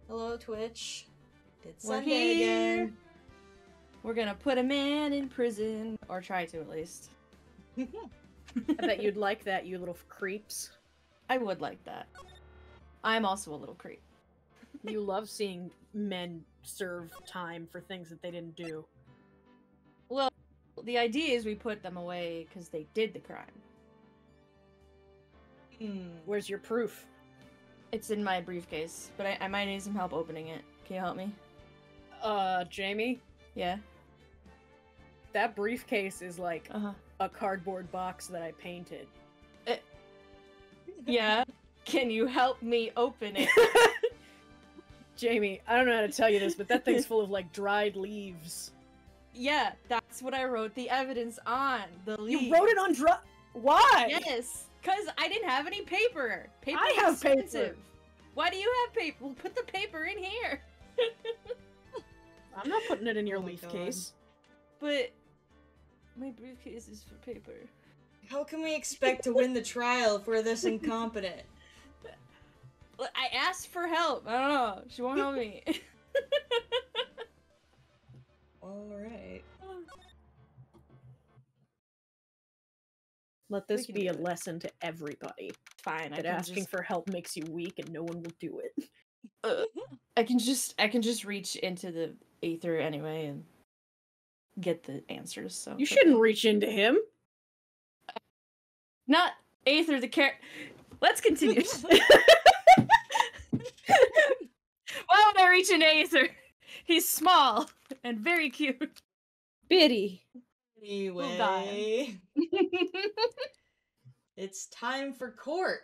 Hello, Twitch. It's We're Sunday here. again. We're gonna put a man in prison, or try to at least. I bet you'd like that, you little creeps. I would like that. I'm also a little creep. You love seeing men serve time for things that they didn't do. Well, the idea is we put them away because they did the crime. Where's your proof? It's in my briefcase, but I might need some help opening it. Can you help me? Jamie, Yeah? that briefcase is like Uh-huh. a cardboard box that I painted. Yeah? Can you help me open it? Jamie, I don't know how to tell you this, but that thing's full of like dried leaves. Yeah, that's what I wrote the evidence on. The leaves. You wrote it on Why? Yes, because I didn't have any paper. Paper I is have paper. expensive. Why do you have paper? Well, put the paper in here. I'm not putting it in your Oh my leaf God. case. But my briefcase is for paper. How can we expect to win the trial if we're this incompetent? Well, I asked for help. I don't know. She won't help me. Alright. Let this can be do a it. lesson to everybody. Fine. That asking for help makes you weak and no one will do it. I can just reach into the aether anyway and get the answers. So You it's shouldn't okay. reach into him. Not aether the Let's continue. Why would I reach into aether? He's small and very cute. Biddy. Anyway, it's time for court.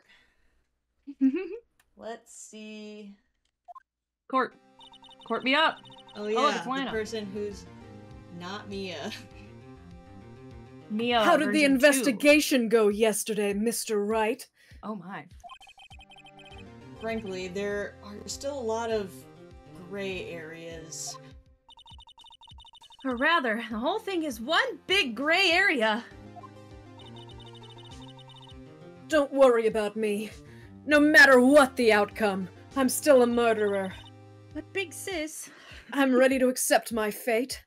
Let's see. Court me up. Oh yeah, it's the Lana. person who's not Mia. Mia. How did the version 2. investigation go yesterday, Mr. Wright? Oh my. Frankly, there are still a lot of gray areas. Or rather, the whole thing is one big gray area. Don't worry about me. No matter what the outcome, I'm still a murderer. But big sis. I'm ready to accept my fate.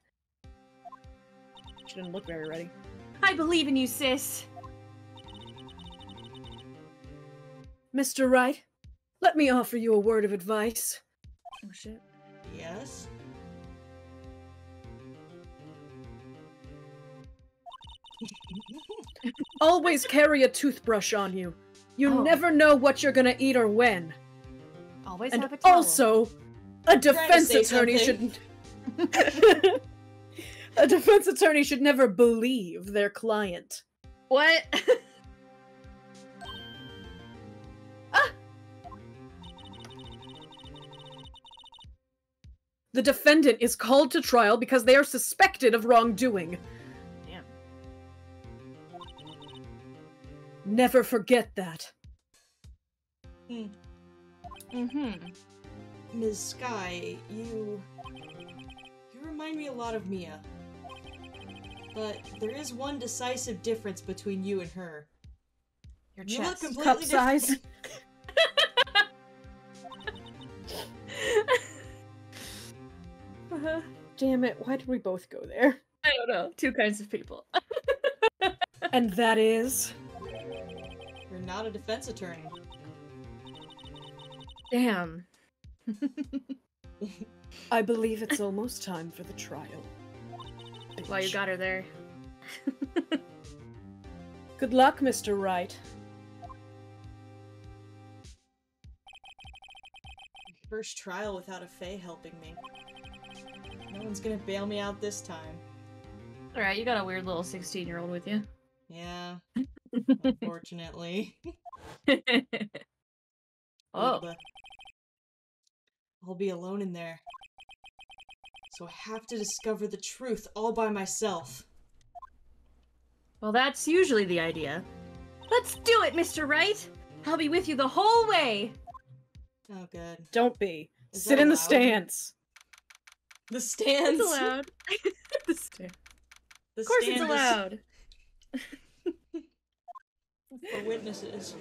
She didn't look very ready. I believe in you, sis. Mr. Wright, let me offer you a word of advice. Oh shit. Yes? Always carry a toothbrush on you. You Oh. never know what you're gonna eat or when. Always And have a towel. also, a defense say attorney something. should... A defense attorney should never believe their client. What? The defendant is called to trial because they are suspected of wrongdoing. Damn. Never forget that. Mm-hmm. Ms. Sky, you remind me a lot of Mia. But there is one decisive difference between you and her. Your You look chest. completely Cup different. size. Damn it, why did we both go there? I don't know. Two kinds of people. And that is... You're not a defense attorney. Damn. I believe it's almost time for the trial. Well, you Bitch. got her there. Good luck, Mr. Wright. First trial without a Fae helping me. No one's gonna bail me out this time. Alright, you got a weird little 16-year-old with you. Yeah. Unfortunately. Oh. But I'll be alone in there. So I have to discover the truth all by myself. Well, that's usually the idea. Let's do it, Mr. Wright! I'll be with you the whole way! Oh, good. Don't be. Is Sit that in the allowed? stance. The stands. It's allowed. The Of course it's stand is allowed. for witnesses.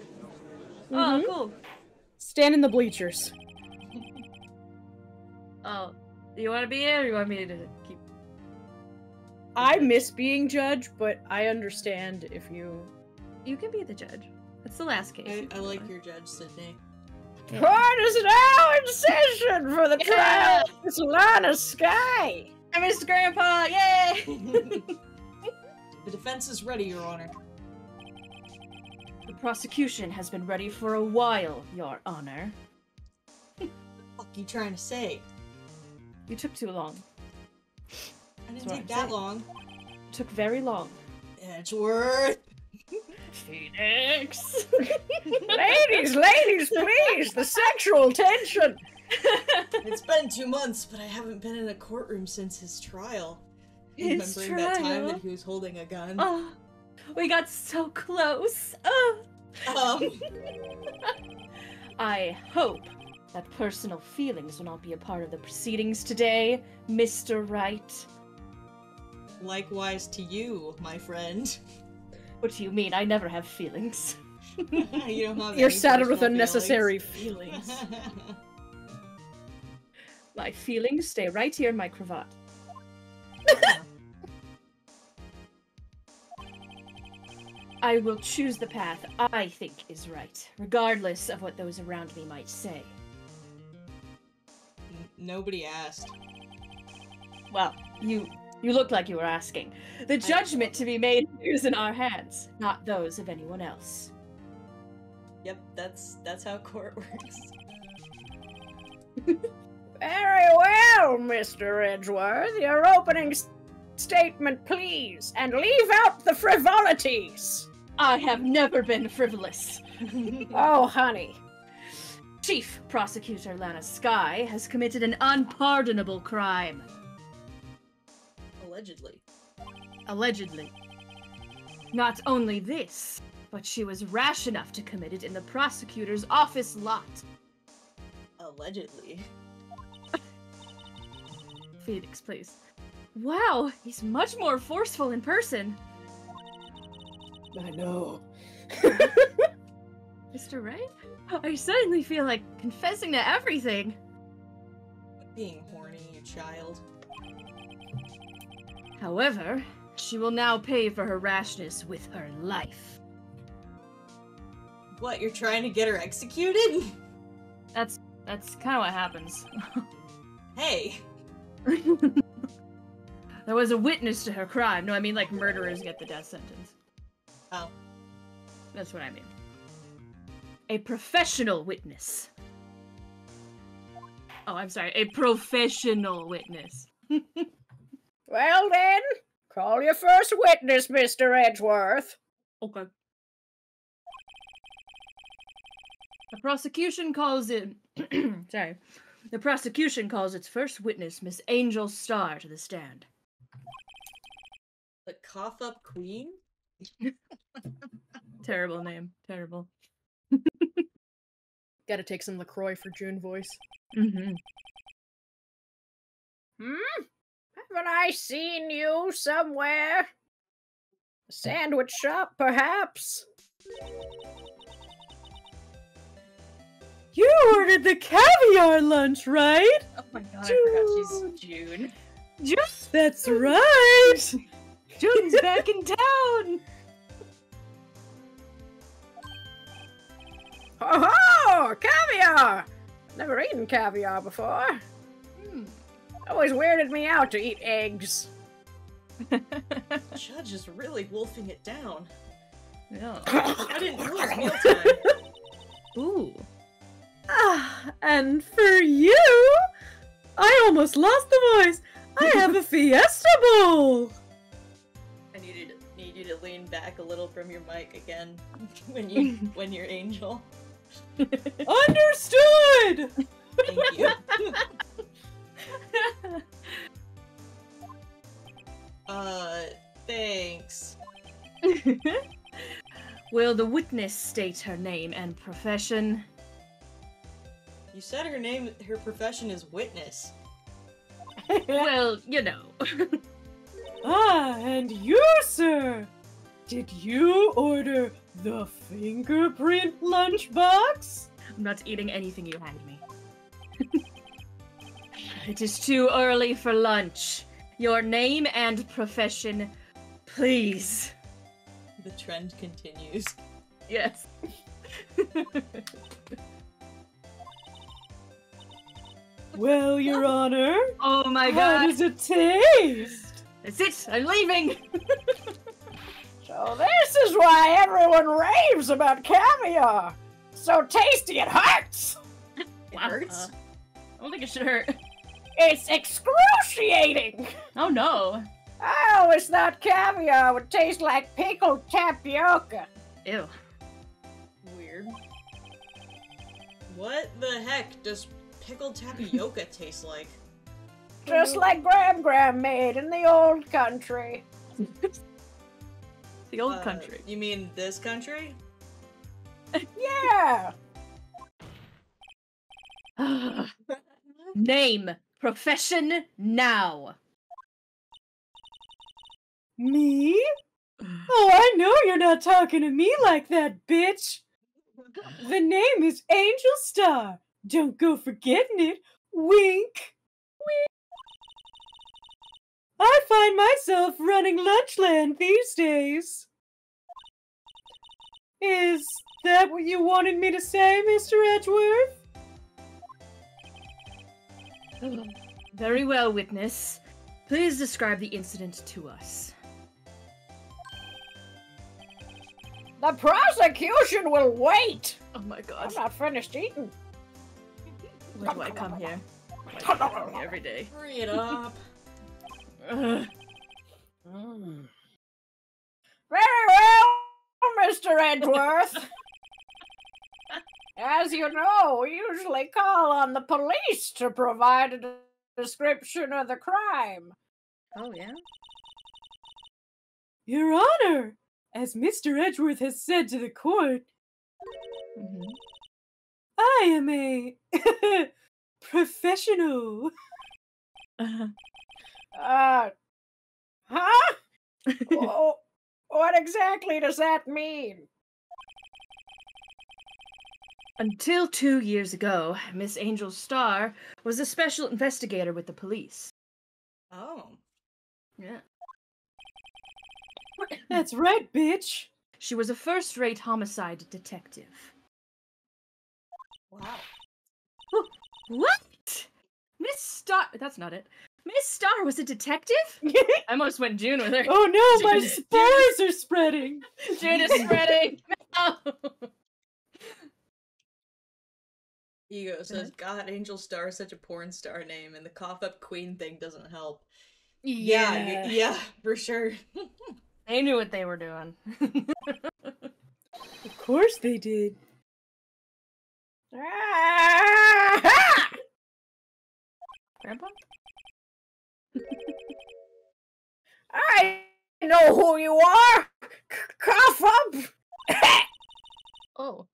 Oh, cool. Stand in the bleachers. Oh, you want to be it, or you want me to keep? I miss being judge, but I understand if you... You can be the judge. It's the last case. I like your judge, Sydney. Court is now in session for the trial of Miss Lana Sky! I missed Grandpa! Yay! The defense is ready, Your Honor. The prosecution has been ready for a while, Your Honor. What you trying to say? You took too long. I didn't That's what take I'm that saying. long. It took very long. Edgeworth! Phoenix! Ladies, please! The sexual tension! It's been 2 months, but I haven't been in a courtroom since his trial. His Remembering that time trial? that he was holding a gun. Oh, we got so close. Oh. I hope that personal feelings will not be a part of the proceedings today, Mr. Wright. Likewise to you, my friend. What do you mean? I never have feelings. You don't have You're any saddled with personal unnecessary feelings. feelings. My feelings stay right here in my cravat. I will choose the path I think is right, regardless of what those around me might say. Nobody asked. Well, you look like you were asking. The judgment to be made is in our hands, not those of anyone else. Yep, that's how court works. Very well, Mr. Edgeworth. Your opening statement, please, and leave out the frivolities. I have never been frivolous. Oh, honey. Chief Prosecutor Lana Sky has committed an unpardonable crime. Allegedly. Allegedly. Not only this, but she was rash enough to commit it in the prosecutor's office lot. Allegedly. Phoenix, please. Wow, he's much more forceful in person. I know. Mr. Wright? I suddenly feel like confessing to everything. Being horny, you child. However, she will now pay for her rashness with her life. What, you're trying to get her executed? That's kind of what happens. Hey! There was a witness to her crime. No, I mean like murderers get the death sentence. Oh. That's what I mean. A professional witness. Oh, I'm sorry. A professional witness. Well then, call your first witness, Mr. Edgeworth. Okay. The prosecution calls it... sorry. The prosecution calls its first witness, Miss Angel Starr, to the stand. The cough-up queen? Terrible name. Terrible. Gotta take some LaCroix for June voice. Mm-hmm. Haven't I seen you somewhere? A sandwich shop, perhaps? You ordered the caviar lunch, right? Oh my god, I forgot she's June. June? That's right! June's back in town! Oh, caviar! Never eaten caviar before. Always weirded me out to eat eggs. Judge is really wolfing it down. Yeah. I didn't know it was mealtime. Ooh. Ah, and for you, I almost lost the voice. I have a Fiesta Bowl. I need you to lean back a little from your mic again when you're Angel. Understood. Thank you. Thanks. Will the witness state her name and profession? You said her profession is witness. Well, you know. Ah, and you, sir, did you order the fingerprint lunchbox? I'm not eating anything you hand me. It is too early for lunch. Your name and profession, please. The trend continues. Yes. Well, Your Honor, Oh my how god. does it taste? That's it. I'm leaving. So this is why everyone raves about caviar. So tasty it hurts. It Wow. hurts. I don't think it should hurt. It's excruciating. Oh no. I always thought caviar would taste like pickled tapioca. Ew. Weird. What the heck does pickled tapioca taste like? Just like Gram made in the old country. The old country. You mean this country? Yeah. Name, profession, now. Me? Oh, I know you're not talking to me like that, bitch. The name is Angel Star. Don't go forgetting it. Wink. Wink. I find myself running Lunchland these days. Is that what you wanted me to say, Mr. Edgeworth? Very well, witness. Please describe the incident to us. The prosecution will wait. Oh my I'm god. not finished eating. Why do I come here? Why do I come here every day? Hurry it up. Ugh. Very well, Mr. Edgeworth. As you know, we usually call on the police to provide a description of the crime. Oh yeah? Your Honor, as Mr. Edgeworth has said to the court, Mm-hmm. I am a professional. Huh? What exactly does that mean? Until 2 years ago, Miss Angel Star was a special investigator with the police. Oh. Yeah. That's right, bitch. She was a first-rate homicide detective. Wow. What? Miss Star... That's not it. Miss Star was a detective? I almost went June with her. Oh no, my June- spores are spreading. June is spreading. No. Ego says, God, Angel Star is such a porn star name, and the cough up queen thing doesn't help. Yeah, for sure. They knew what they were doing. Of course they did. Ah-ha! Grandpa? I know who you are. Cough up. Oh.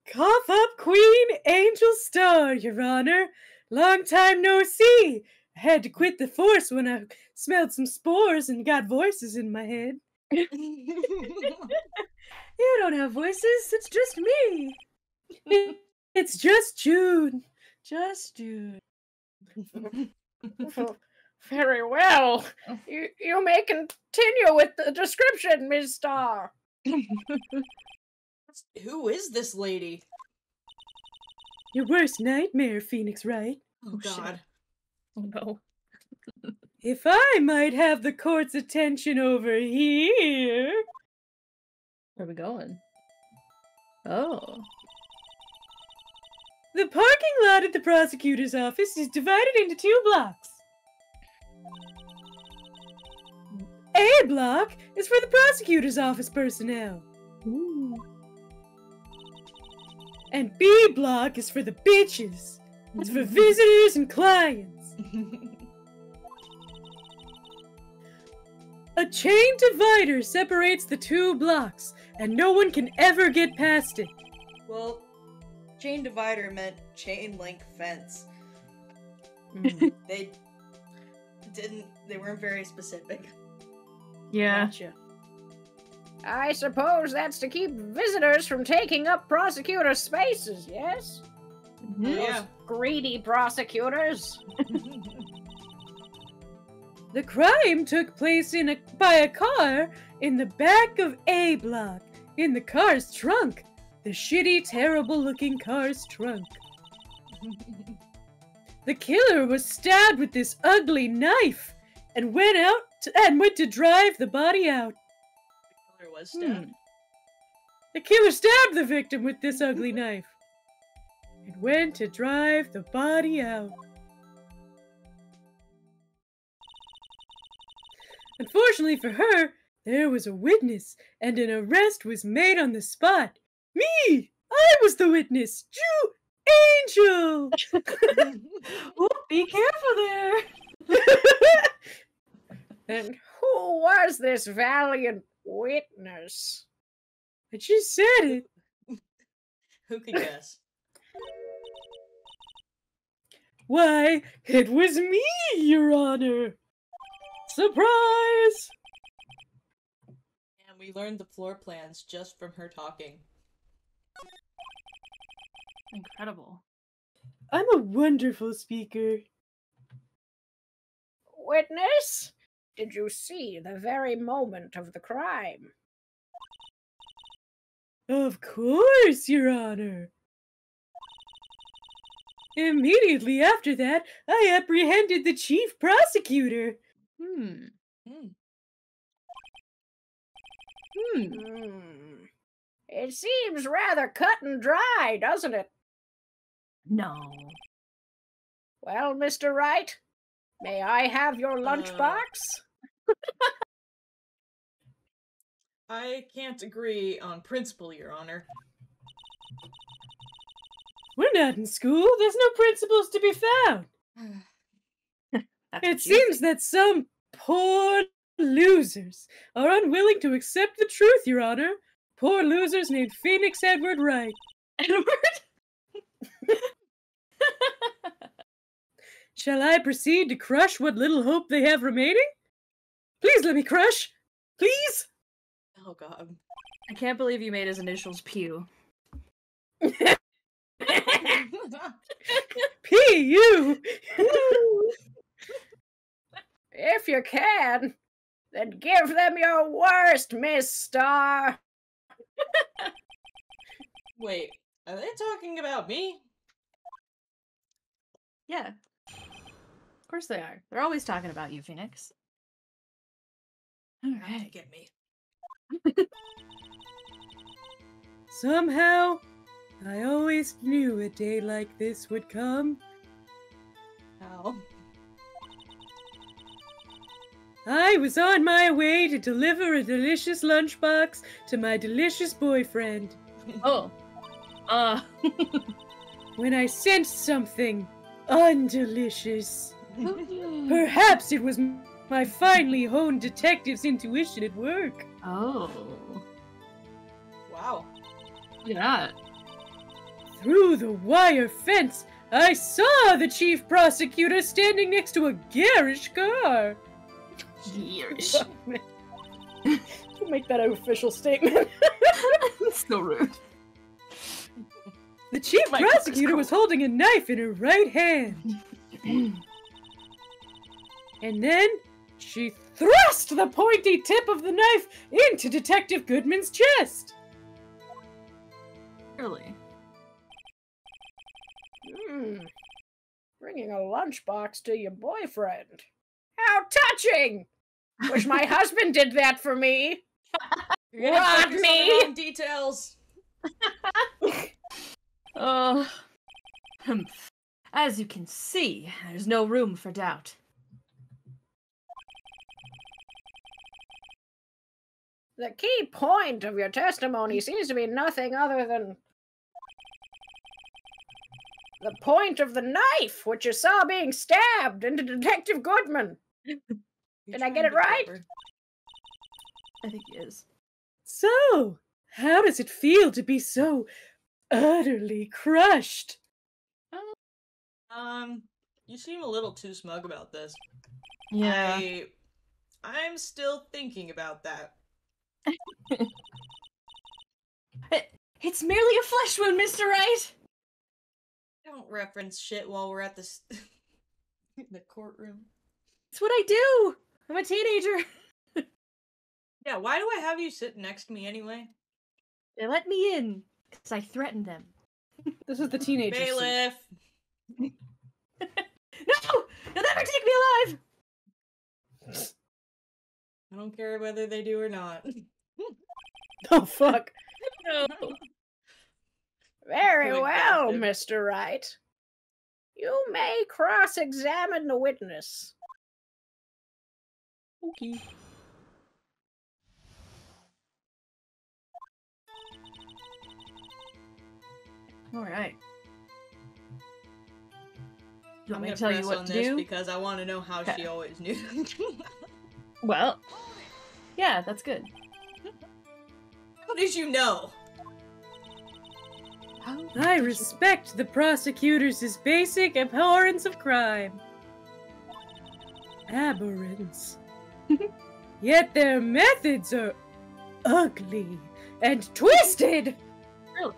Cough up, Queen Angel Star, Your Honor. Long time no see. I had to quit the force when I smelled some spores and got voices in my head. You don't have voices, it's just me. It's just June. Just June. Very well. You may continue with the description, Ms. Star. Who is this lady? Your worst nightmare, Phoenix Wright. Oh, shit. God. Oh no. If I might have the court's attention over here. Where are we going? Oh. The parking lot at the prosecutor's office is divided into 2 blocks. A block is for the prosecutor's office personnel. Ooh. And B block is for the bitches. It's for visitors and clients. A chain divider separates the 2 blocks, and no one can ever get past it. Well, chain divider meant chain link fence. They weren't very specific. Yeah. Gotcha. I suppose that's to keep visitors from taking up prosecutor spaces, yes? Yeah. Greedy prosecutors. The crime took place by a car in the back of A block, in the car's trunk. The shitty, terrible-looking car's trunk. The killer was stabbed with this ugly knife and went to drive the body out. The killer was stabbed. The killer stabbed the victim with this ugly knife and went to drive the body out. Unfortunately for her, there was a witness, and an arrest was made on the spot. Me! I was the witness! Angel! Oh, be careful there. And who was this valiant witness? I just said it. Who could guess? Why, it was me, Your Honor! Surprise! And we learned the floor plans just from her talking. Incredible. I'm a wonderful speaker. Witness? Did you see the very moment of the crime? Of course, Your Honor. Immediately after that, I apprehended the chief prosecutor. It seems rather cut and dry, doesn't it? No. Well, Mr. Wright, may I have your lunchbox? I can't agree on principle, Your Honor. We're not in school. There's no principles to be found. It seems that some poor losers are unwilling to accept the truth, Your Honor. Poor losers named Phoenix Edward Wright. Edward? Shall I proceed to crush what little hope they have remaining? Please let me crush. Please? Oh, God. I can't believe you made his initials Pew. P.U. If you can, then give them your worst, Miss Star. Wait, are they talking about me? Yeah. Of course they are. They're always talking about you, Phoenix. Not to Alright. get me. Somehow, I always knew a day like this would come. How? I was on my way to deliver a delicious lunchbox to my delicious boyfriend Oh. when I sensed something undelicious. Perhaps it was my finely honed detective's intuition at work. Oh. Wow. Look at that. Through the wire fence, I saw the chief prosecutor standing next to a garish car. Years. You make that an official statement. So rude. The chief My God, it's prosecutor cool. was holding a knife in her right hand. And then she thrust the pointy tip of the knife into Detective Goodman's chest. Really? Bringing a lunchbox to your boyfriend. How touching! Wish my husband did that for me. You're gonna focus on Rodney! the wrong details. As you can see, there's no room for doubt. The key point of your testimony seems to be nothing other than the point of the knife, which you saw being stabbed into Detective Goodman. You're Did I trying get to it be right? clever. I think he is. So, how does it feel to be so utterly crushed? You seem a little too smug about this. Yeah. I'm still thinking about that. It's merely a flesh wound, Mr. Wright. I Don't reference shit while we're at this in the courtroom. That's what I do! I'm a teenager! Yeah, why do I have you sit next to me anyway? They let me in, because I threatened them. This is the teenager scene. Bailiff! No! You'll never take me alive! I don't care whether they do or not. Oh, fuck. No. Very Good well, gossip. Mr. Wright. You may cross-examine the witness. Okay. Alright. You I'm want me gonna to tell press you what on to this do? because I want to know how she Okay. always knew. Well, yeah, that's good. How did you know? I respect the prosecutors' basic abhorrence of crime. Abhorrence. Yet their methods are ugly and twisted. Really?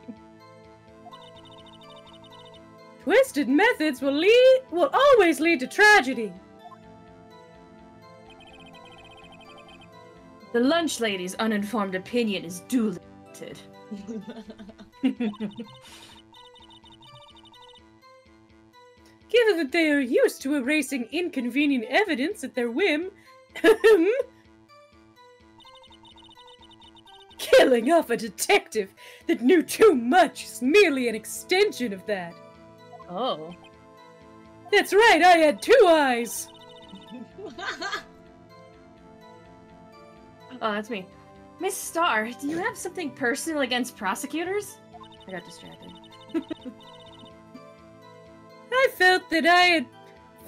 Twisted methods will always lead to tragedy. The lunch lady's uninformed opinion is duly noted. Given that they are used to erasing inconvenient evidence at their whim, killing off a detective that knew too much is merely an extension of that. Oh. That's right, I had 2 eyes. Oh, that's me. Miss Starr, do you have something personal against prosecutors? I got distracted. I felt that I had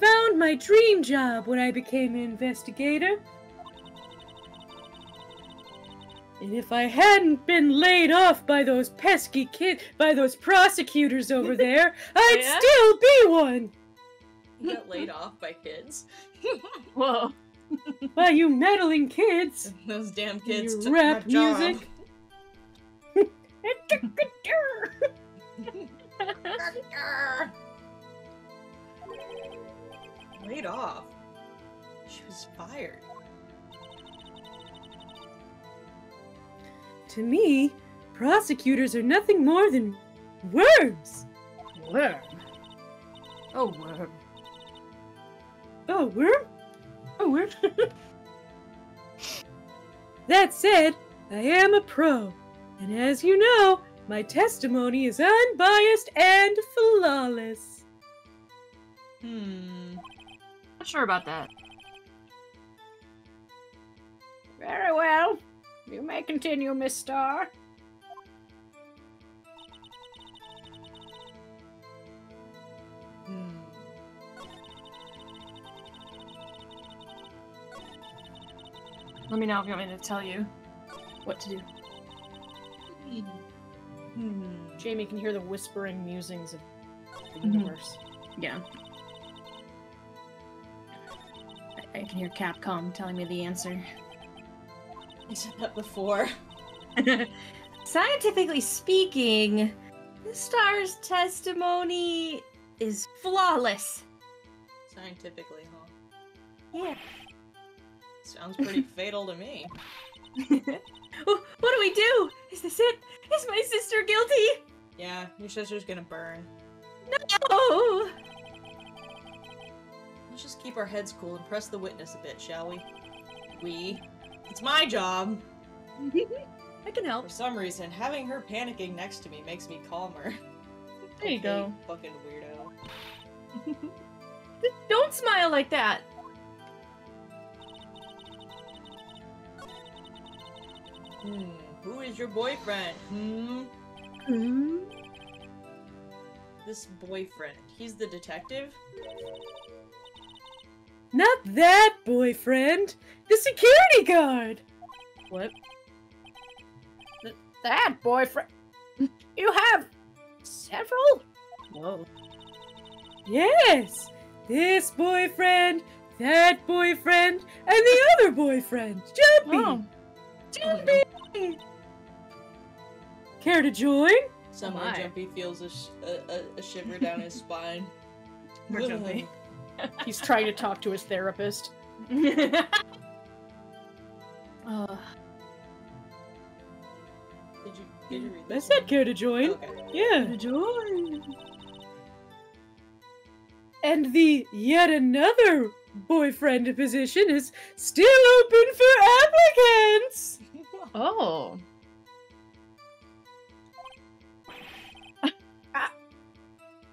found my dream job when I became an investigator. And if I hadn't been laid off by those pesky by those prosecutors over there, I'd Yeah? still be one. You got laid off by kids. Whoa. By you meddling kids. Those damn and kids your took rap my job. music. Laid off. She was fired. To me, prosecutors are nothing more than worms. Worm. Oh, worm. Oh, worm? Oh, worm. That said, I am a pro, and as you know, my testimony is unbiased and flawless. Not sure about that. Very well. You may continue, Miss Starr. Let me know if you want me to tell you what to do. Jamie can hear the whispering musings of the Mhm. universe. Yeah. I can hear Capcom telling me the answer. I said that before. Scientifically speaking, the Star's testimony is flawless. Scientifically, huh? Yeah. Sounds pretty fatal to me. What do we do? Is this it? Is my sister guilty? Yeah, your sister's gonna burn. No! Let's just keep our heads cool and press the witness a bit, shall we? It's my job! I can help. For some reason, having her panicking next to me makes me calmer. There you go. Fucking weirdo. Don't smile like that. Who is your boyfriend? This boyfriend. He's the detective? Not that boyfriend! The security guard! What? That boyfriend. You have several? Whoa. Yes! This boyfriend, that boyfriend, and the other boyfriend, Jumpy! Oh. Jumpy! Care to join? Somehow my. Jumpy feels a shiver down his spine. Poor Jumpy. He's trying to talk to his therapist. Uh, Did you read I this? said care to join. Okay. Yeah. joy. And the yet another boyfriend position is still open for applicants. Oh.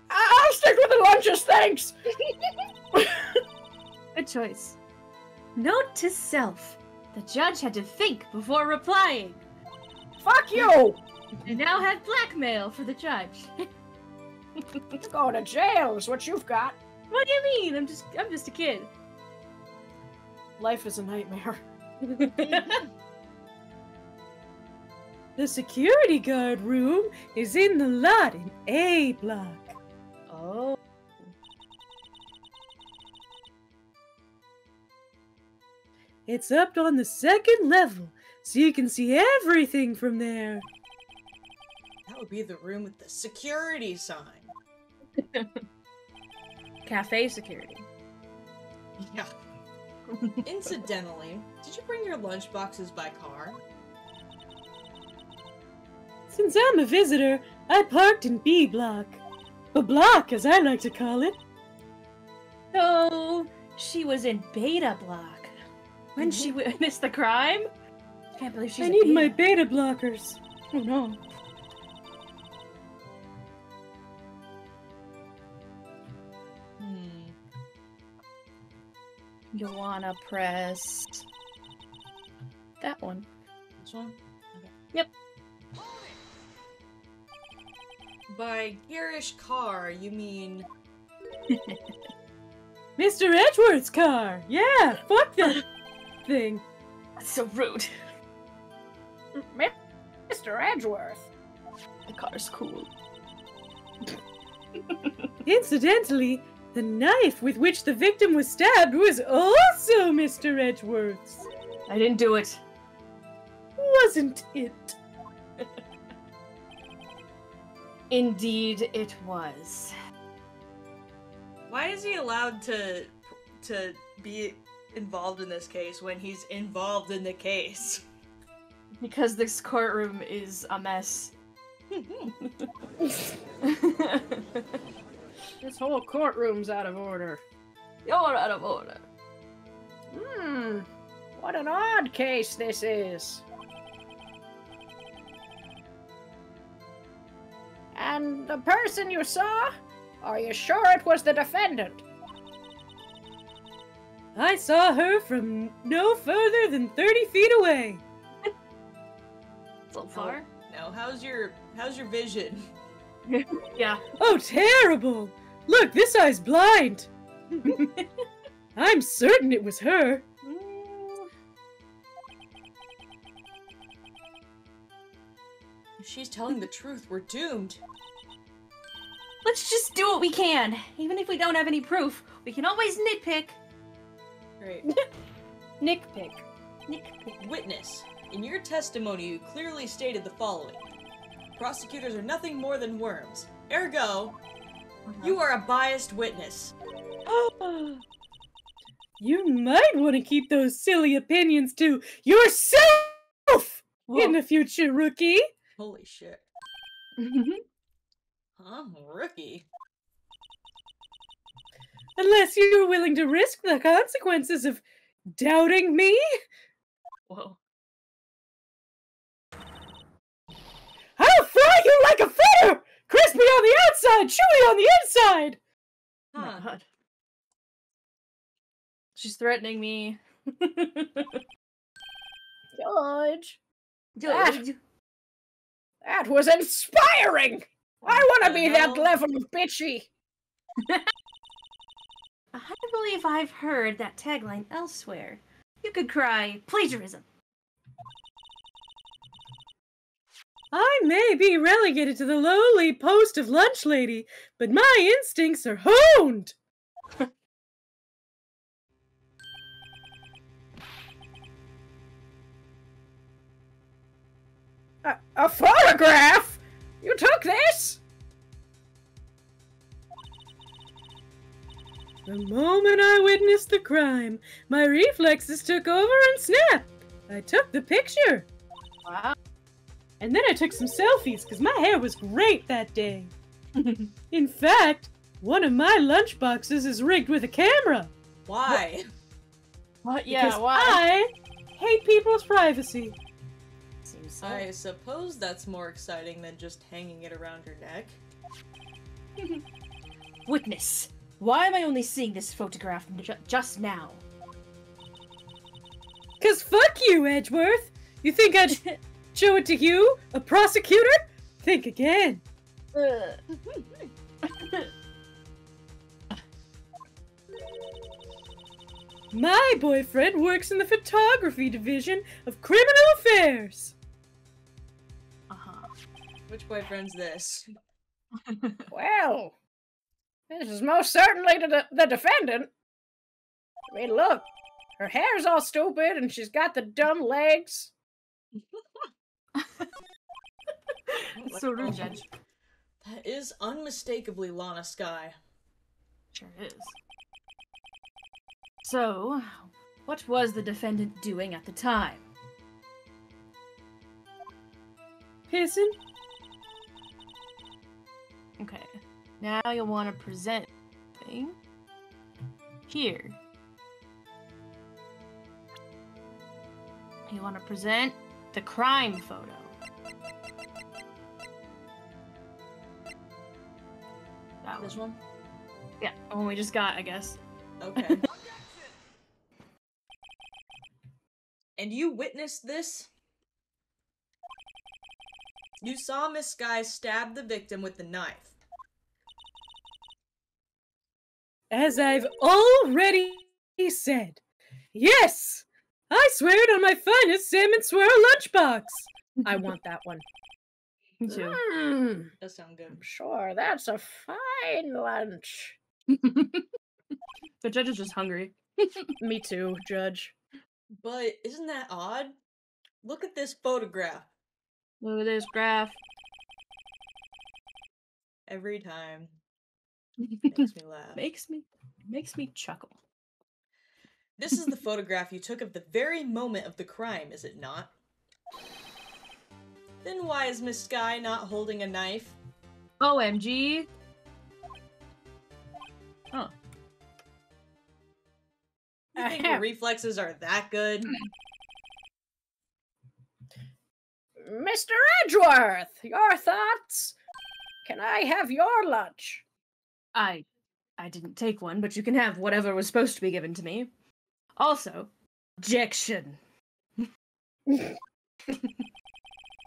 I'll stick with the lunches, thanks! Good choice. Note to self. The judge had to think before replying. Fuck you! I now have blackmail for the judge. Go to jail is what you've got. What do you mean? I'm just a kid. Life is a nightmare. The security guard room is in the lot in A block. Oh. It's up on the second level, so you can see everything from there. That would be the room with the security sign. Cafe security. Yeah. Incidentally, did you bring your lunch boxes by car? Since I'm a visitor, I parked in B block. A block, as I like to call it. So she was in beta block when she witnessed the crime. Can't believe she's. I in need my beta. beta blockers. Oh no. You wanna press that one? This one? Okay. Yep. By garish car, you mean... Mr. Edgeworth's car! Yeah, fuck that thing. That's so rude. Mr. Edgeworth. The car's cool. Incidentally, the knife with which the victim was stabbed was also Mr. Edgeworth's. I didn't do it. Wasn't it? Indeed, it was. Why is he allowed to be involved in this case when he's involved in the case? Because this courtroom is a mess. This whole courtroom's out of order. You're out of order. What an odd case this is. And the person you saw? Are you sure it was the defendant? I saw her from no further than 30 feet away. So far? No, how's your vision? Yeah. Oh, terrible! Look, this eye's blind. I'm certain it was her. If she's telling the truth, we're doomed. Let's just do what we can. Even if we don't have any proof, we can always nitpick. Great. Nickpick. Witness, in your testimony you clearly stated the following. Prosecutors are nothing more than worms. Ergo, you are a biased witness. You might want to keep those silly opinions to yourself in the future, rookie. Holy shit. Huh? Rookie? Unless you're willing to risk the consequences of doubting me. Whoa. I'll fry you like a fritter! Crispy on the outside, chewy on the inside! Oh my Huh. god. She's threatening me. Judge. Judge. That was inspiring! I want to the be that hell? level of bitchy. I believe I've heard that tagline elsewhere. You could cry plagiarism. I may be relegated to the lowly post of lunch lady, but my instincts are honed! A photograph? You took this? The moment I witnessed the crime, my reflexes took over and snap! I took the picture! Wow. And then I took some selfies, because my hair was great that day. In fact, one of my lunchboxes is rigged with a camera. Why? What? Yeah, Because why? I hate people's privacy. Seems so. I suppose that's more exciting than just hanging it around your neck. Witness. Why am I only seeing this photograph just now? Cause fuck you, Edgeworth! You think I'd show it to you, a prosecutor? Think again. My boyfriend works in the photography division of criminal affairs. Uh-huh. Which boyfriend's this? Well, this is most certainly the defendant. I mean, look, her hair's all stupid and she's got the dumb legs. So rude, Judge. That is unmistakably Lana Skye. Sure is. So, what was the defendant doing at the time? Pissing? Okay. Now you'll want to present thing. Here. You want to present the crime photo. That This one. one? Yeah, the one we just got, I guess. Okay. And you witnessed this? You saw Miss Skye stab the victim with the knife. As I've already said, yes! I swear it on my finest salmon swirl lunchbox! I want that one. Me too. Hmm, That sound good. I'm sure that's a fine lunch. The judge is just hungry. Me too, Judge. But isn't that odd? Look at this photograph. Look at this graph. Every time. Makes me laugh. makes me chuckle. This is the photograph you took of the very moment of the crime, is it not? Then why is Miss Skye not holding a knife? OMG. Huh. You think your reflexes are that good? Mr. Edgeworth, your thoughts? Can I have your lunch? I didn't take one, but you can have whatever was supposed to be given to me. Also, objection.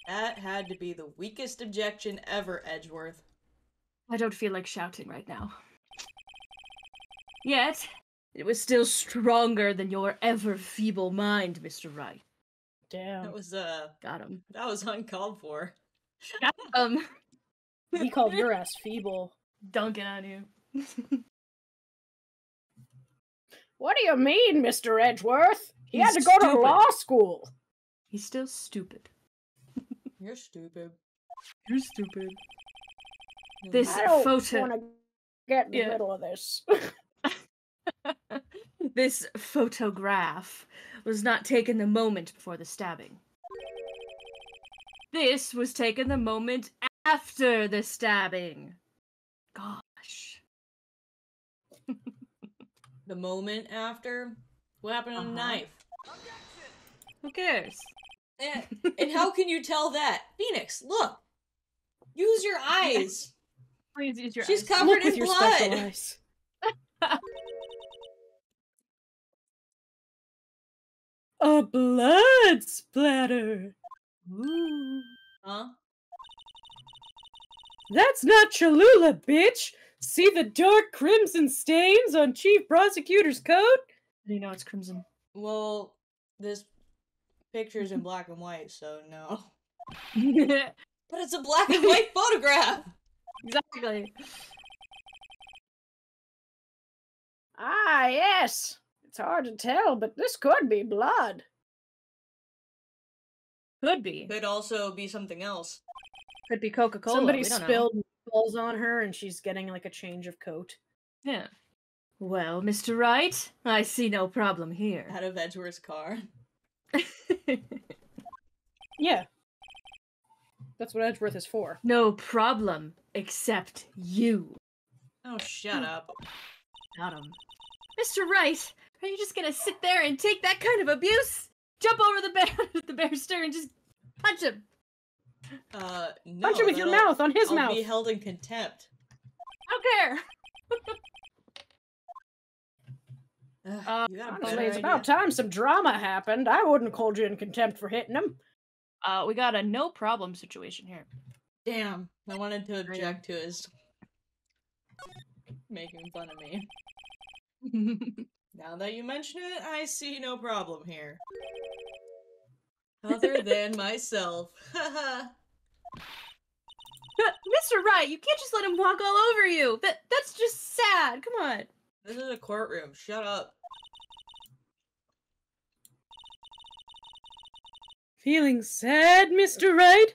That had to be the weakest objection ever, Edgeworth. I don't feel like shouting right now. Yet, it was still stronger than your ever-feeble mind, Mr. Wright. Damn. That was, Got him. that was uncalled for. He called your ass feeble. Dunking on you. What do you mean, Mr. Edgeworth? He had to He's go to stupid. law school. He's still stupid. You're stupid. You're stupid. This I don't photo... want to get in the Yeah. middle of this. This photograph was not taken the moment before the stabbing. This was taken the moment after the stabbing. Gosh. The moment after? What happened to the knife? Who cares? And how can you tell that? Phoenix, look! Use your eyes! Please use your She's eyes. covered Look with in your blood! special eyes. A blood splatter. Ooh. Huh? That's not Cholula, bitch. See the dark crimson stains on Chief Prosecutor's coat? How do you know it's crimson? Well, this picture's in black and white, so no. But it's a black and white photograph! Exactly. Ah, yes. It's hard to tell, but this could be blood. Could be. Could also be something else. Could be Coca-Cola. Somebody we don't know. spilled balls on her and she's getting like a change of coat. Yeah. Well, Mr. Wright, I see no problem here. Out of Edgeworth's car. Yeah. That's what Edgeworth is for. No problem, except you. Oh, shut up. Got him. Mr. Wright, are you just gonna sit there and take that kind of abuse? Jump over the barrister and just punch him. No. Punch him with your that'll- mouth on his I'll mouth. be held in contempt. I don't care. You got a Honestly, better it's idea? about time some drama happened. I wouldn't hold you in contempt for hitting him. We got a no problem situation here. Damn, I wanted to object to his making fun of me. Now that you mention it, I see no problem here. Other than myself. Haha. Mr. Wright, you can't just let him walk all over you. That's just sad. Come on. This is a courtroom. Shut up. Feeling sad, Mr. Wright?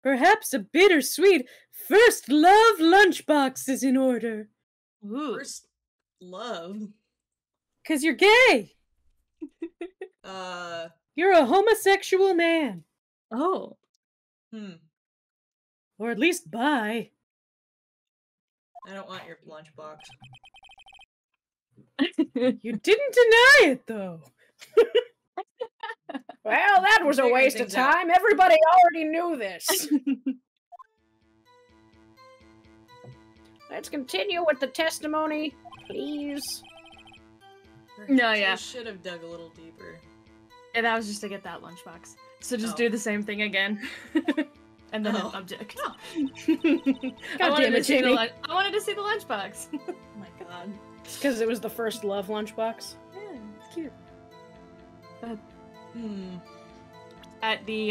Perhaps a bittersweet first love lunchbox is in order. Ooh. First love. 'Cause you're gay. You're a homosexual man. Oh. Or at least bi. I don't want your lunchbox. You didn't deny it, though. Well, that was a Figuring waste of things out. time. Everybody already knew this. Let's continue with the testimony, please. No, yeah. I should have dug a little deeper. And that was just to get that lunchbox. So just Oh. do the same thing again. And then Oh. an object. Oh. I wanted damn it, to see the Jamie. I wanted to see the lunchbox. Oh my god. Because it was the first love lunchbox. Yeah, it's cute. At the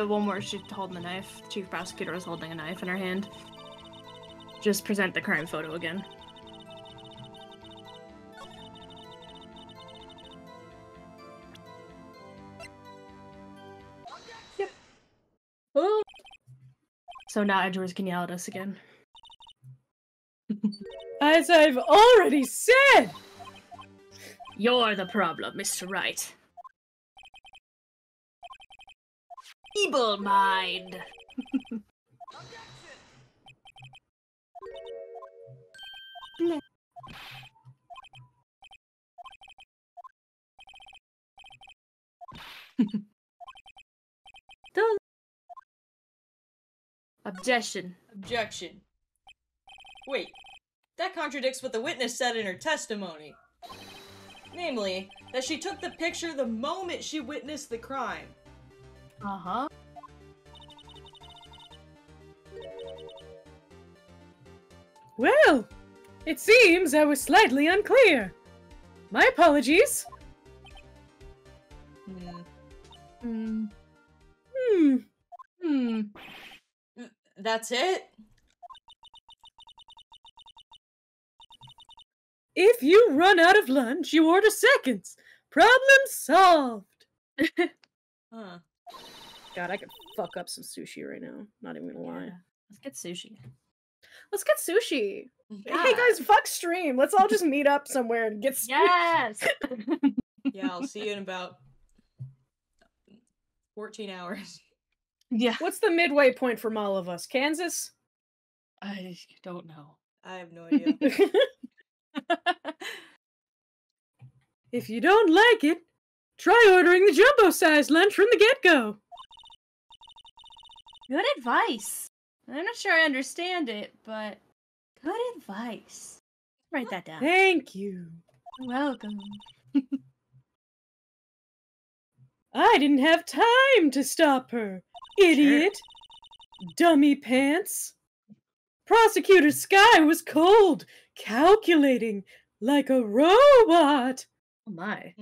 one where she's holding the knife, the chief prosecutor was holding a knife in her hand. Just present the crime photo again. Yep. Oh. So now Edgeworth can yell at us again. As I've already said! You're the problem, Mr. Wright. Evil mind. Objection. Objection. Wait, that contradicts what the witness said in her testimony. Namely, that she took the picture the moment she witnessed the crime. Uh-huh. Well, it seems I was slightly unclear. My apologies. Hmm. Hmm. Hmm. That's it? If you run out of lunch, you order seconds. Problem solved. Huh. God, I could fuck up some sushi right now. Not even gonna lie. Yeah. Let's get sushi. Let's get sushi. Yeah. Hey guys, fuck stream. Let's all just meet up somewhere and get sushi. Yes. Yeah, I'll see you in about 14 hours. Yeah. What's the midway point from all of us? Kansas? I don't know. I have no idea. If you don't like it, try ordering the jumbo-sized lunch from the get-go. Good advice. I'm not sure I understand it, but good advice. Write that down. Thank you. You're welcome. I didn't have time to stop her, idiot. Dummy pants. Prosecutor Sky was cold, calculating, like a robot. Oh my.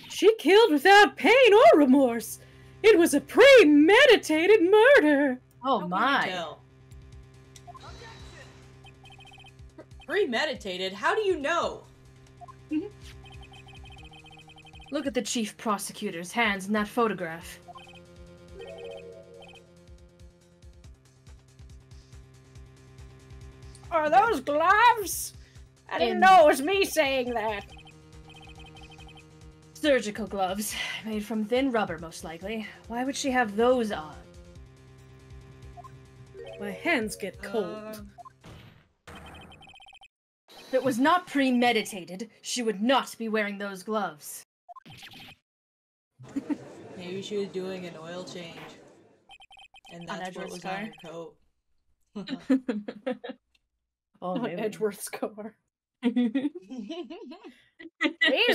She killed without pain or remorse. It was a premeditated murder. Oh How can you my. tell? Premeditated? How do you know? Look at the chief prosecutor's hands in that photograph. Are those gloves? I didn't know it was me saying that. Surgical gloves, made from thin rubber, most likely. Why would she have those on? My hands get cold. If it was not premeditated, she would not be wearing those gloves. Maybe she was doing an oil change. And On that's what Edward's was car? on her coat. Oh, On maybe. Edgeworth's car. These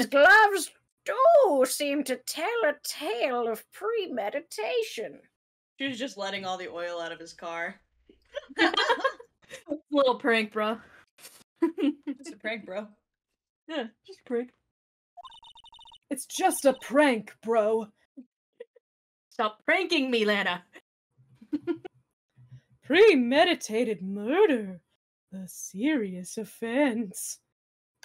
gloves do seem to tell a tale of premeditation. She was just letting all the oil out of his car. Little prank, bro. It's a prank, bro. Yeah, just a prank. It's just a prank, bro. Stop pranking me, Lana. Premeditated murder. A serious offense.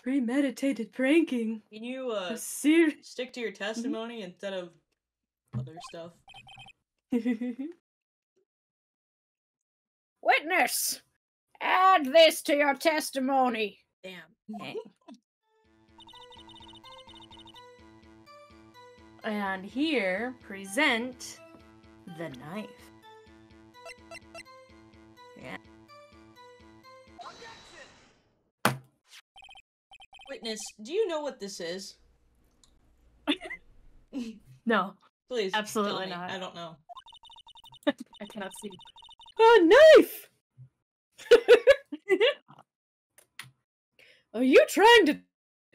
Premeditated pranking. Can you A serious. stick to your testimony instead of other stuff? Witness, add this to your testimony. Damn. And here, present the knife. Yeah. Witness, do you know what this is? No, Please. Absolutely tell me. not. I don't know. I cannot see. A knife! Are you trying to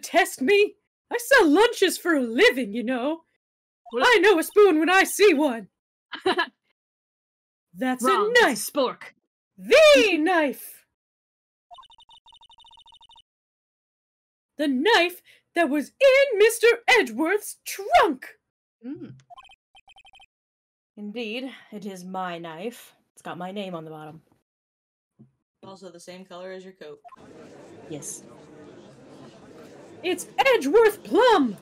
test me? I sell lunches for a living, you know. I know a spoon when I see one. That's Wrong, a knife. it's a spork. The knife. The knife that was in Mr. Edgeworth's trunk. Mm. Indeed, it is my knife. It's got my name on the bottom. Also the same color as your coat. Yes. It's Edgeworth Plum.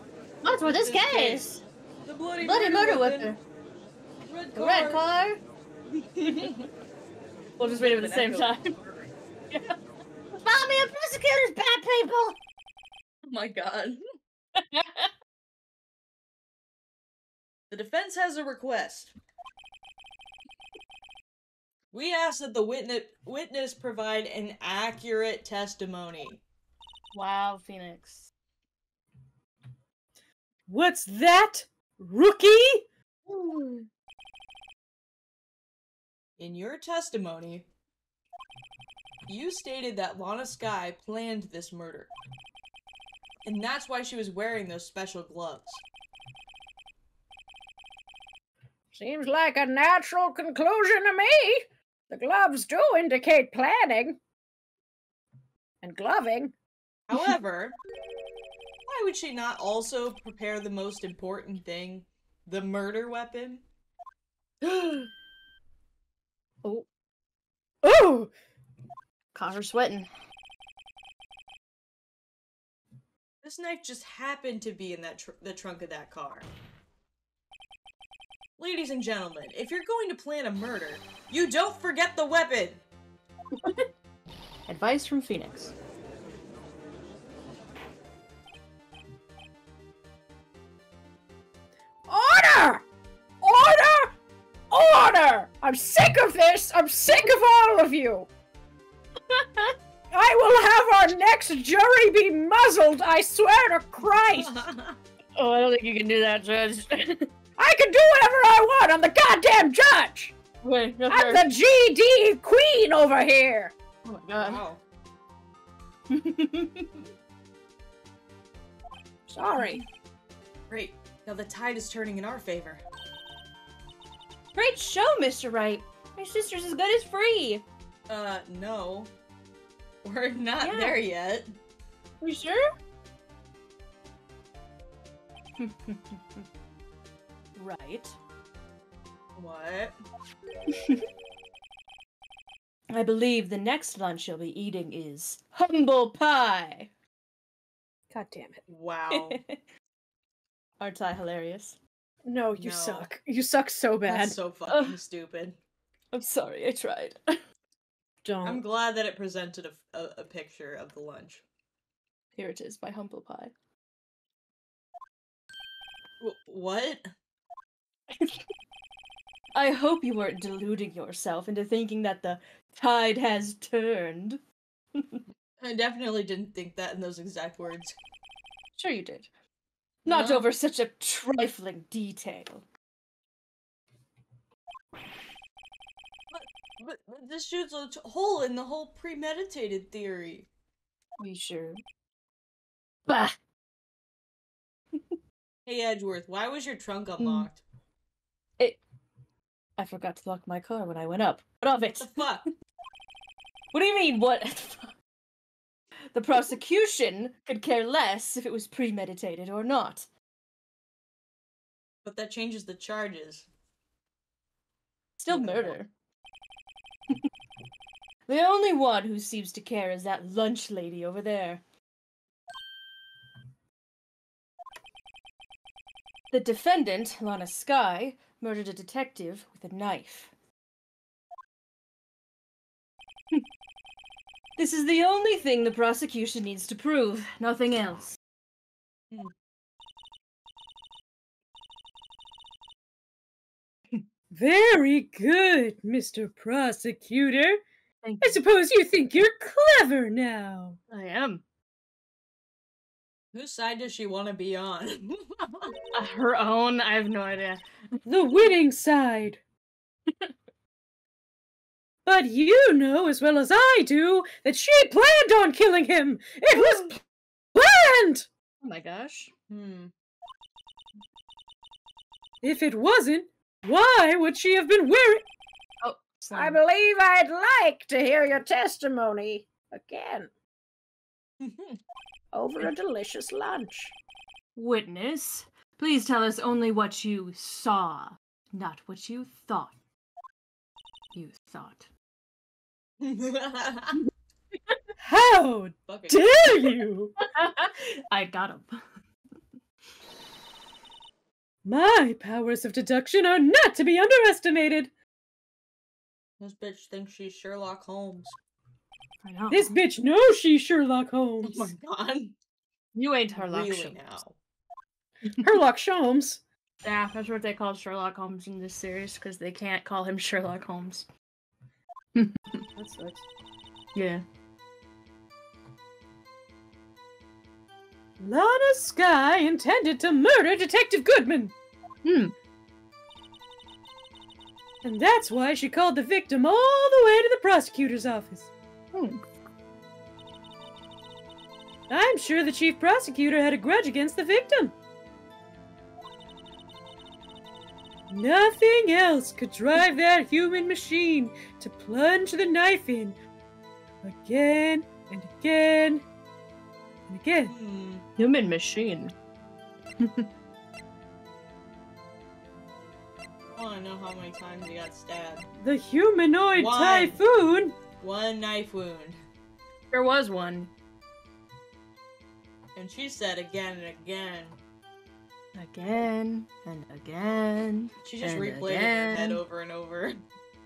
That's what this This guy case. is. The bloody Bloody murder weapon. Red The car. red car. We'll just read it at the same time. Yeah. Mommy, a prosecutor's bad people. Oh my god. The defense has a request. We ask that the witness provide an accurate testimony. Wow, Phoenix. What's that? Rookie? In your testimony, you stated that Lana Skye planned this murder. And that's why she was wearing those special gloves. Seems like a natural conclusion to me. The gloves do indicate planning. And gloving. However, why would she not also prepare the most important thing? The murder weapon? Oh, Oh! caught her sweating. This knife just happened to be in that the trunk of that car. Ladies and gentlemen, if you're going to plan a murder, you don't forget the weapon! Advice from Phoenix. Order! Order! Order! I'm sick of this! I'm sick of all of you! I will have our next jury be muzzled, I swear to Christ! Oh, I don't think you can do that, Judge. I can do whatever I want! I'm the goddamn judge! Wait, no, I'm the GD queen over here! Oh my god. Wow. Sorry. Great. Now the tide is turning in our favor. Great show, Mr. Wright. My sister's as good as free. No. We're not Yeah. there yet. You sure? Right. What? I believe the next lunch you'll be eating is humble pie. God damn it. Wow. Aren't I hilarious? No, you No. suck. You suck so bad. That's so fucking stupid. I'm sorry, I tried. Don't. I'm glad that it presented a picture of the lunch. Here it is, my humble pie. What? I hope you weren't deluding yourself into thinking that the tide has turned. I definitely didn't think that in those exact words. Sure you did. Not No. over such a trifling detail. But this shoots a hole in the whole premeditated theory. We sure. Bah! Hey Edgeworth, why was your trunk unlocked? I forgot to lock my car when I went up. What of it? What the fuck? What do you mean, what? The prosecution could care less if it was premeditated or not. But that changes the charges. Still murder. The only one who seems to care is that lunch lady over there. The defendant, Lana Skye, murdered a detective with a knife. This is the only thing the prosecution needs to prove, nothing else. Very good, Mr. Prosecutor. Thank I you. suppose you think you're clever now. I am. Whose side does she want to be on? Her own? I have no idea. The winning side. But you know as well as I do that she planned on killing him. It was planned. Oh my gosh. If it wasn't, why would she have been wearing... Oh, I slime. believe I'd like to hear your testimony again over a delicious lunch. Witness, please tell us only what you saw, not what you thought. You thought. How Fucking dare you? I got him. My powers of deduction are not to be underestimated. This bitch thinks she's Sherlock Holmes. I know. This bitch knows she's Sherlock Oh Holmes. my god. You ain't Sherlock Really Holmes. now. Sherlock Holmes. Yeah, that's what they call Sherlock Holmes in this series, because they can't call him Sherlock Holmes. That sucks. Yeah. Lana Skye intended to murder Detective Goodman. Hmm. And that's why she called the victim all the way to the prosecutor's office. Hmm. I'm sure the chief prosecutor had a grudge against the victim. Nothing else could drive that human machine to plunge the knife in again and again and again. Human machine. I want to know how many times he got stabbed. The humanoid One. typhoon. One knife wound. There was one. And she said again and again. Again and again. She just And replayed it in her head again. over and over.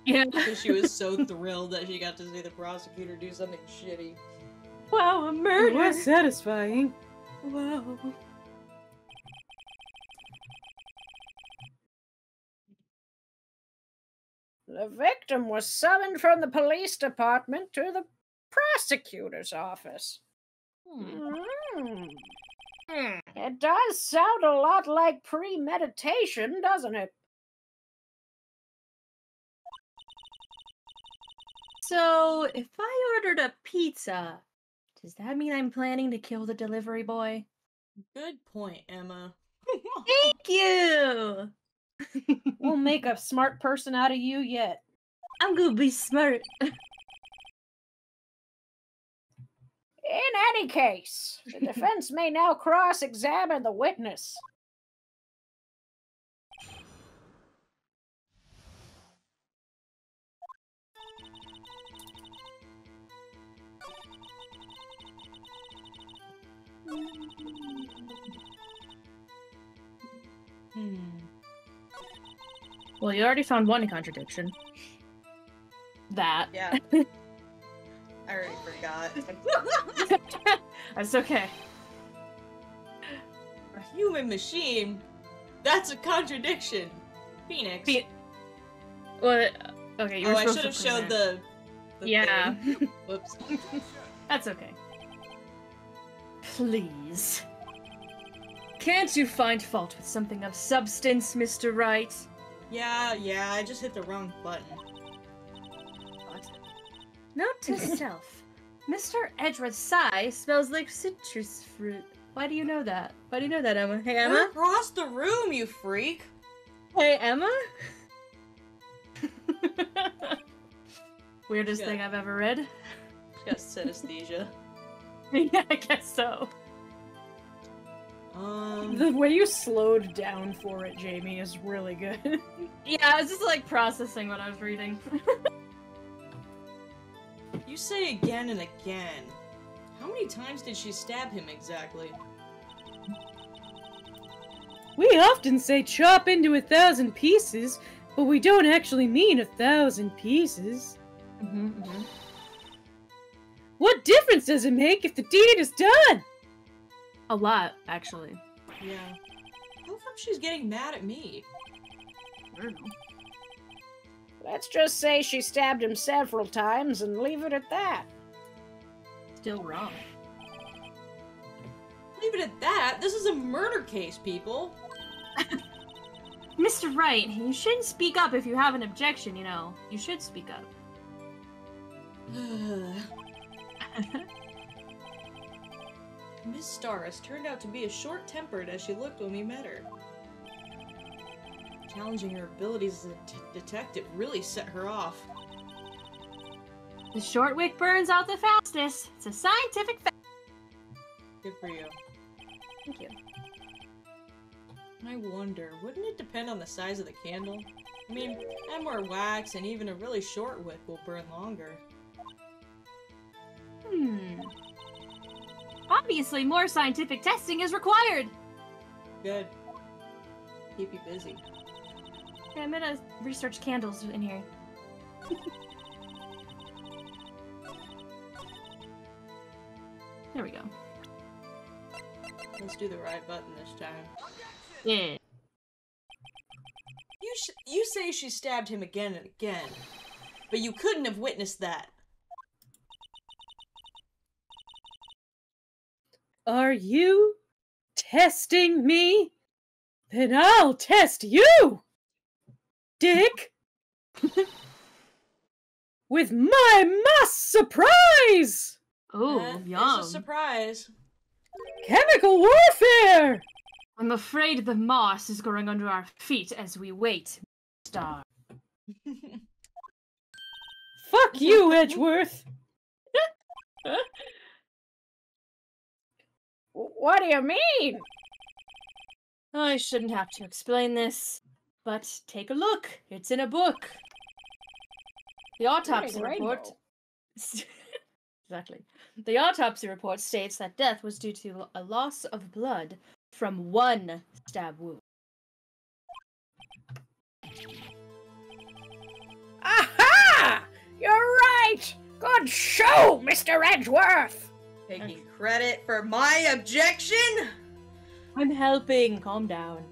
Yeah. Because she was so thrilled that she got to see the prosecutor do something shitty. Wow, a It murder. was satisfying. Wow. The victim was summoned from the police department to the prosecutor's office. Hmm. It does sound a lot like premeditation, doesn't it? So, if I ordered a pizza, does that mean I'm planning to kill the delivery boy? Good point, Emma. Thank you! We'll make a smart person out of you yet. I'm gonna be smart. In any case, the defense may now cross-examine the witness. Well, you already found one contradiction. That. Yeah. I already forgot. That's okay. A human machine? That's a contradiction. Phoenix. Well, okay, you were I supposed should have to showed present. the Yeah. thing. Whoops. That's okay. Please. Can't you find fault with something of substance, Mr. Wright? Yeah, I just hit the wrong button. What? Note to self. Mr. Edgeworth's sigh smells like citrus fruit. Why do you know that? Why do you know that, Emma? Hey, We're Emma? across the room, you freak! Hey, Emma? Weirdest Yeah. thing I've ever read. She got synesthesia. Yeah, I guess so. The way you slowed down for it, Jamie, is really good. Yeah, I was just like processing what I was reading. You say again and again. How many times did she stab him exactly? We often say chop into 1,000 pieces, but we don't actually mean 1,000 pieces. What difference does it make if the deed is done? A lot, actually. Yeah. How come she's getting mad at me? I don't know. Let's just say she stabbed him several times and leave it at that. Still wrong. Leave it at that. This is a murder case, people. Mr. Wright, you shouldn't speak up if you have an objection, you know. You should speak up. Miss Starris turned out to be as short-tempered as she looked when we met her. Challenging her abilities as a detective really set her off. The short wick burns out the fastest. It's a scientific fact. Good for you. Thank you. I wonder, wouldn't it depend on the size of the candle? I mean, add more wax and even a really short wick will burn longer. Obviously, more scientific testing is required. Good. Keep you busy. Okay, I'm gonna research candles in here. There we go. Let's do the right button this time. Yeah. You say she stabbed him again and again, but you couldn't have witnessed that. Are you testing me? Then I'll test you, Dick! With my mass surprise! Oh, That yum. is a surprise. Chemical warfare! I'm afraid the moss is growing under our feet as we wait. Star. Fuck you, Edgeworth! What do you mean? I shouldn't have to explain this, but take a look. It's in a book. The autopsy Reading report. Rainbow. Exactly. The autopsy report states that death was due to a loss of blood from one stab wound. Aha! You're right! Good show, Mr. Edgeworth! Taking credit for my objection? I'm helping. Calm down.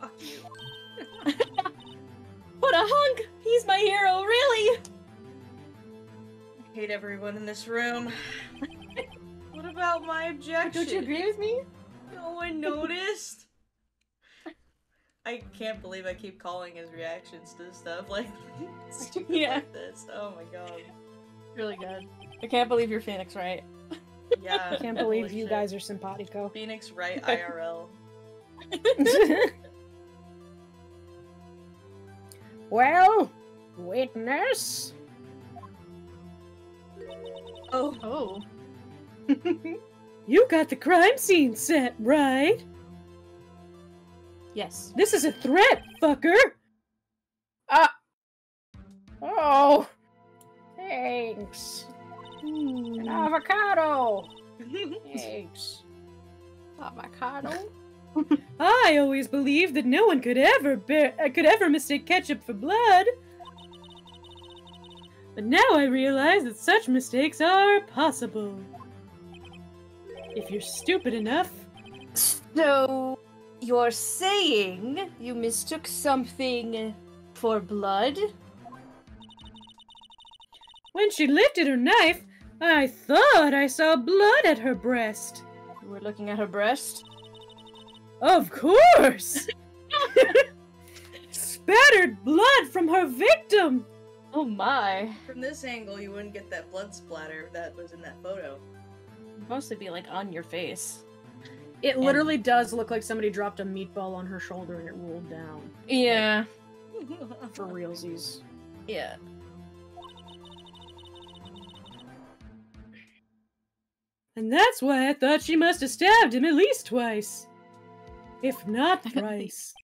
Fuck you. What a hunk! He's my hero, really! I hate everyone in this room. What about my objection? Don't you agree with me? No one noticed. I can't believe I keep calling his reactions to stuff like stupid Yeah. like this. Oh my god. Really good. I can't believe you're Phoenix, right? Yeah. I can't believe holy you shit. guys are simpatico. Phoenix Wright IRL. Well, witness. Oh. Oh. You got the crime scene set, right? Yes. This is a threat, fucker! Oh, thanks. An avocado. Thanks. Avocado. I always believed that no one could ever mistake ketchup for blood. But now I realize that such mistakes are possible. If you're stupid enough. So, you're saying you mistook something for blood? When she lifted her knife, I thought I saw blood at her breast. You were looking at her breast? Of course! Spattered blood from her victim! Oh my. From this angle, you wouldn't get that blood splatter that was in that photo. It'd mostly be like on your face. It literally does look like somebody dropped a meatball on her shoulder and it rolled down. Yeah. For realsies. Yeah. And that's why I thought she must have stabbed him at least twice. If not thrice.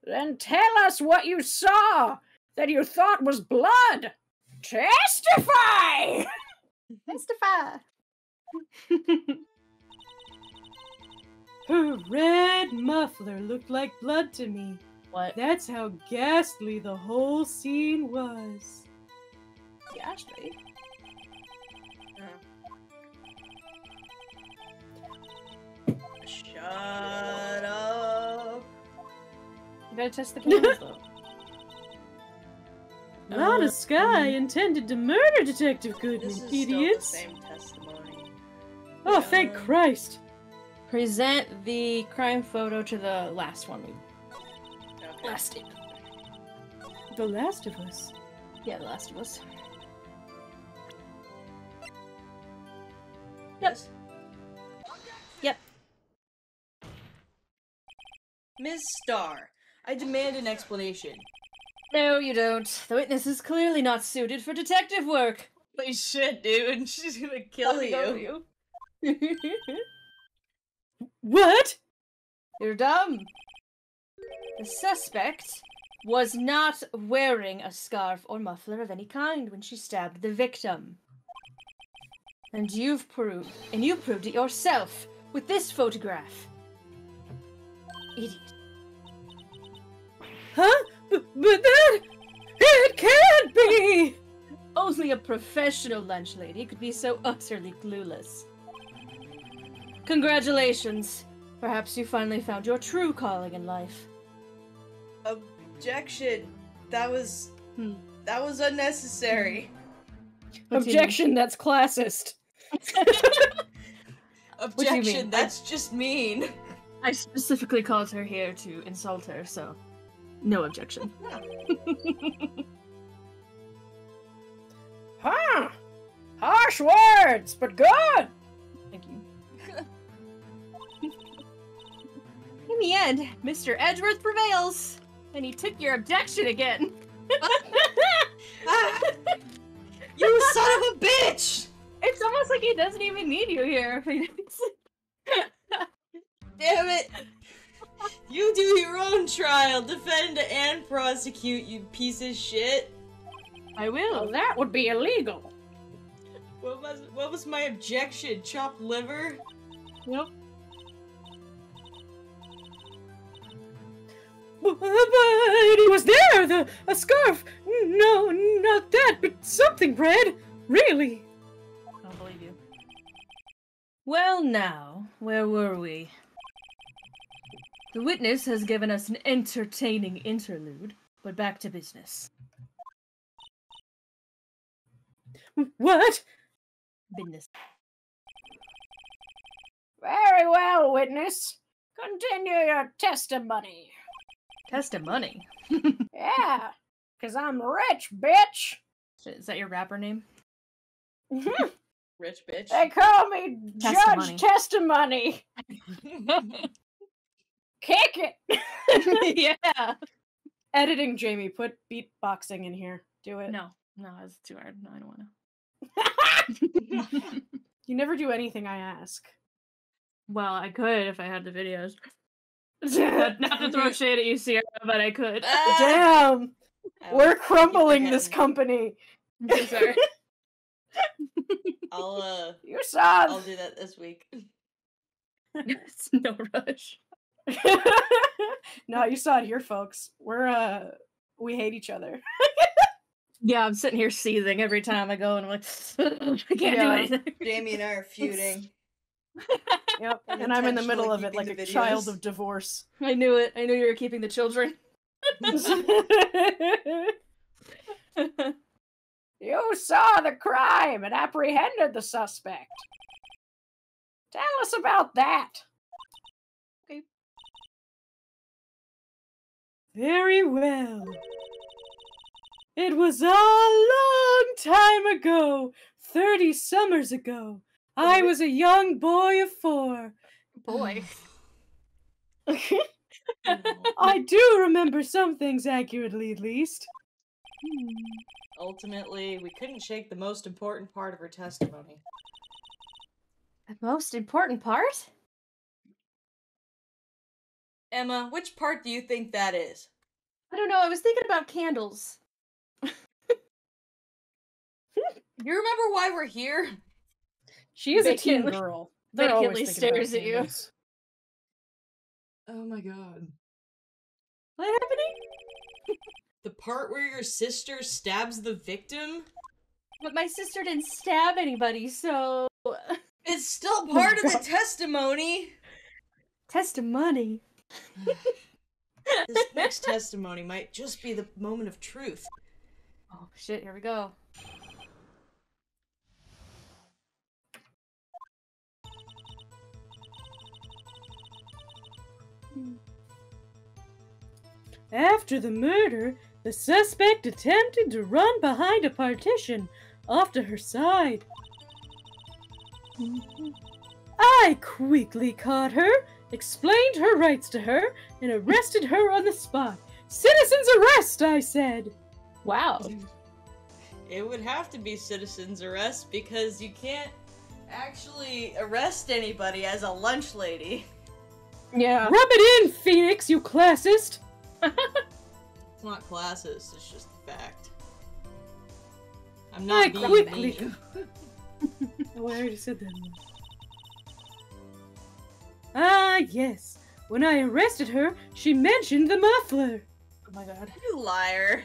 Then tell us what you saw that you thought was blood. Testify! Testify! Her red muffler looked like blood to me. What? That's how ghastly the whole scene was. Ghastly? Shut up. You gotta test the cameras though. Lana Sky intended to murder Detective Goodman, This is idiots. still the same testimony. Oh, thank Christ. Present the crime photo to the last one we Okay. last it. The Last of Us. Yeah, the last of us. Yes. Yep. Ms. Starr, I demand an explanation. No, you don't. The witness is clearly not suited for detective work. Holy shit, dude. She's gonna kill you. What? You're dumb. The suspect was not wearing a scarf or muffler of any kind when she stabbed the victim. And you proved it yourself with this photograph. Idiot. Huh? But that... It can't be! Only a professional lunch lady could be so utterly clueless. Congratulations. Perhaps you finally found your true calling in life. Objection. That was unnecessary. What do you Objection, that's classist. Objection, mean? that's just mean. I specifically called her here to insult her, so no objection. Huh? Harsh words, but good! Thank you. In the end, Mr. Edgeworth prevails, and he took your objection again. You son of a bitch! It's almost like he doesn't even need you here. Damn it! You do your own trial, defend and prosecute, you piece of shit. I Well, will. that would be illegal. What was my objection? Chopped liver? Yep. But he was there! A scarf! No, not that, but something red! Really? I don't believe you. Well, now, where were we? The witness has given us an entertaining interlude, but back to business. What? Business. Very well, witness. Continue your testimony. Testimony. Yeah, 'cause I'm rich, bitch. Is that your rapper name? Rich bitch. They call me Testimony. Judge Testimony. Kick it. Yeah. Editing, Jamie, put beatboxing in here. Do it. No, it's too hard. No, I don't want to. You never do anything I ask. Well, I could if I had the videos. Not to throw shade at you, Sierra, but I could. Damn, we're crumbling this company. company. I'm so sorry. I'll You saw I'll do that this week. It's no rush. No, you saw it here, folks. We hate each other. Yeah, I'm sitting here seething every time I go, and I'm like, I can't do anything. Jamie and I are feuding. Yep. And I'm in the middle of it like Unintentionally a keeping the child videos. of divorce. I knew it. I knew you were keeping the children. You saw the crime and apprehended the suspect. Tell us about that. Very well. It was a long time ago, 30 summers ago. I was a young boy of 4. Boy. I do remember some things accurately, at least. Ultimately, we couldn't shake the most important part of her testimony. The most important part? Emma, which part do you think that is? I don't know. I was thinking about candles. You remember why we're here? She is a teen Vacantly- girl. They're always vacantly thinking about stares at you. candles. Oh my god. What happening? The part where your sister stabs the victim? But my sister didn't stab anybody, so It's still part of the testimony! testimony. This next testimony might just be the moment of truth. Oh shit! Here we go. After the murder, the suspect attempted to run behind a partition off to her side. I quickly caught her, explained her rights to her, and arrested her on the spot. Citizen's arrest, I said. Wow. It would have to be citizen's arrest because you can't actually arrest anybody as a lunch lady. Yeah. Rub it in, Phoenix, you classist. It's not classist, it's just a fact. I'm not I being quickly. mean. Oh, I already said that one. Ah, yes. When I arrested her, she mentioned the muffler. Oh my god. You liar.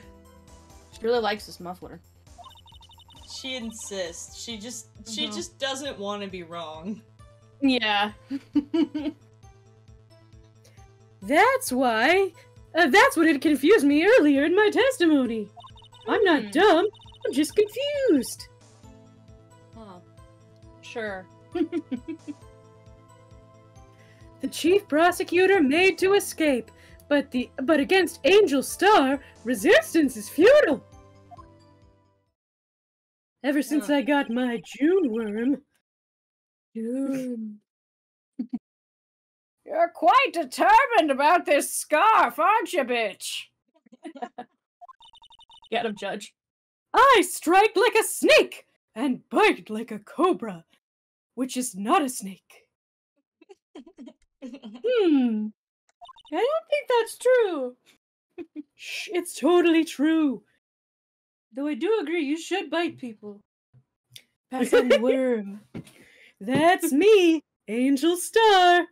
She really likes this muffler. She insists. She just doesn't want to be wrong. Yeah. That's why. That's what had confused me earlier in my testimony. I'm not dumb. I'm just confused. Huh. Sure. The chief prosecutor made to escape, but against Angel Star, resistance is futile. Ever since I got my June worm. June. You're quite determined about this scarf, aren't you, bitch? Get him, Judge. I strike like a snake and bite like a cobra, which is not a snake. I don't think that's true. Shh, it's totally true. Though I do agree, you should bite people. Pass on the worm. That's me, Angel Star.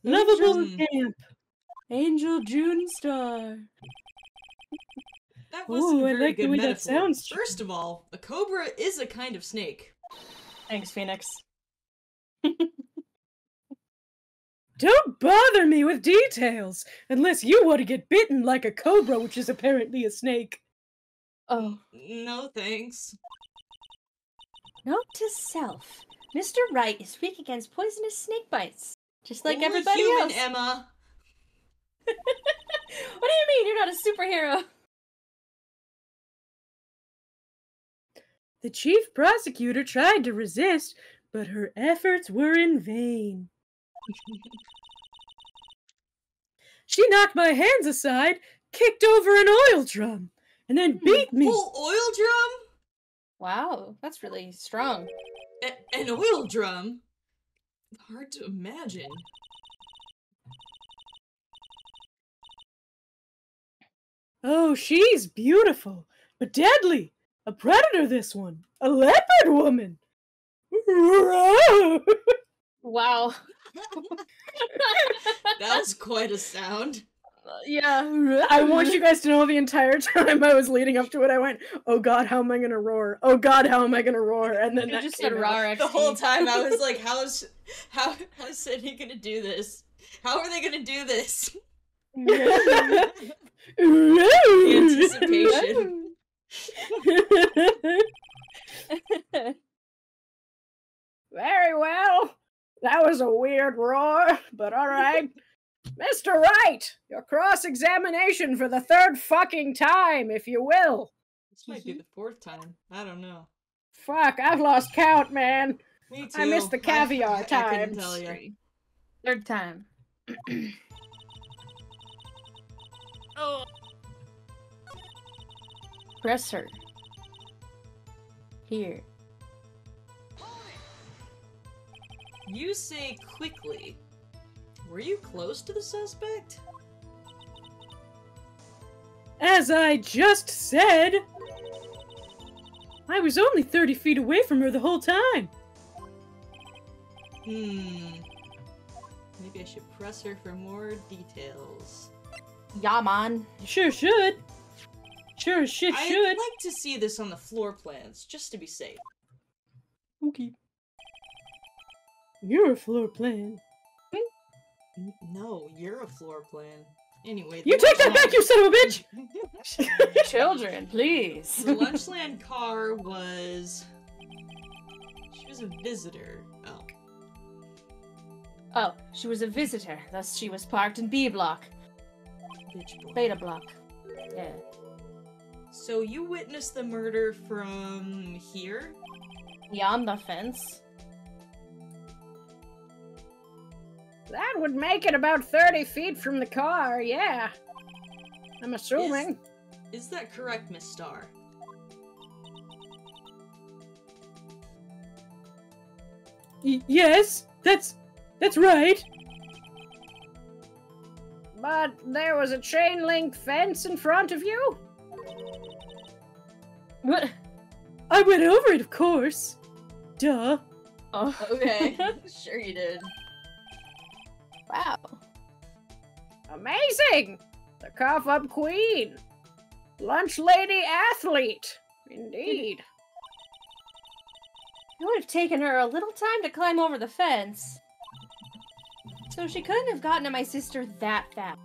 Lovable Angel- camp. Angel June Star. That wasn't Ooh, a I very like the good way that metaphor. sounds. First of all, a cobra is a kind of snake. Thanks, Phoenix. Don't bother me with details, unless you want to get bitten like a cobra, which is apparently a snake. Oh. No thanks. Note to self. Mr. Wright is weak against poisonous snake bites. Just like Only everybody human, else. Emma. What do you mean? You're not a superhero. The chief prosecutor tried to resist, but her efforts were in vain. She knocked my hands aside, kicked over an oil drum, and then beat me. Full oil drum? Wow, that's really strong. An oil drum? Hard to imagine. Oh, she's beautiful, but deadly. A predator, this one. A leopard woman. Wow. That was quite a sound. Yeah. I want you guys to know the entire time I was leading up to it, I went, "Oh God, how am I gonna roar? Oh God, how am I gonna roar?" And then You that just came said out. RAR The whole time I was like, how's Sydney gonna do this? How are they gonna do this? Anticipation. Very well. That was a weird roar, but alright. Mr. Wright, your cross-examination for the third fucking time, if you will. This might be the fourth time. I don't know. Fuck, I've lost count, man. Me too. I missed the caviar I couldn't times. tell you. Third time. Oh, Press her. Here. You say quickly. Were you close to the suspect? As I just said, I was only 30 feet away from her the whole time. Maybe I should press her for more details. Yeah, man. You sure should. Sure as shit I'd should. like to see this on the floor plans, just to be safe. Okay. You're a floor plan. No, you're a floor plan. Anyway, You take that back, you son of a bitch! Children, please. The Lunchland car was... She was a visitor. Oh. Oh, she was a visitor, thus she was parked in B block. Bitch boy. Beta block. Yeah. So you witnessed the murder from here? Yeah, on the fence. That would make it about 30 feet from the car, yeah. I'm assuming. Is that correct, Miss Starr? Yes, that's right. But there was a chain link fence in front of you? What? I went over it, of course. Duh. Oh. Okay, sure you did. Wow. Amazing! The cough up queen. Lunch lady athlete. Indeed. It would have taken her a little time to climb over the fence. So she couldn't have gotten to my sister that fast.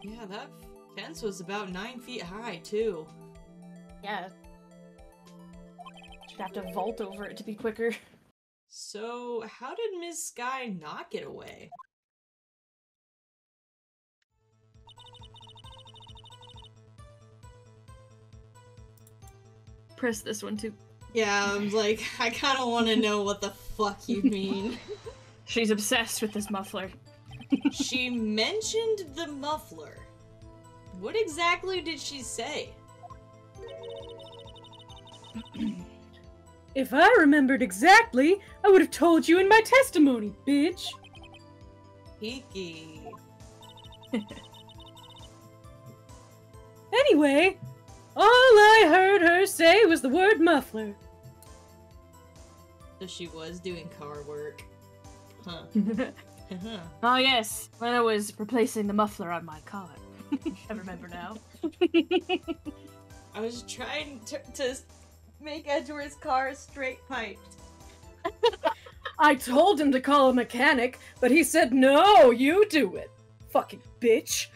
Yeah, that fence was about 9 feet high, too. Yeah. She'd have to vault over it to be quicker. So, how did Miss Sky not get away? Press this one too. Yeah, I'm like, I kind of want to know what the fuck you mean. She's obsessed with this muffler. She mentioned the muffler. What exactly did she say? If I remembered exactly, I would have told you in my testimony, bitch. Peaky. Anyway, all I heard her say was the word muffler. So she was doing car work. Huh. Oh yes, when I was replacing the muffler on my car. I remember now. I was trying to make Edward's car straight piped. I told him to call a mechanic, but he said, "No, you do it. Fucking bitch."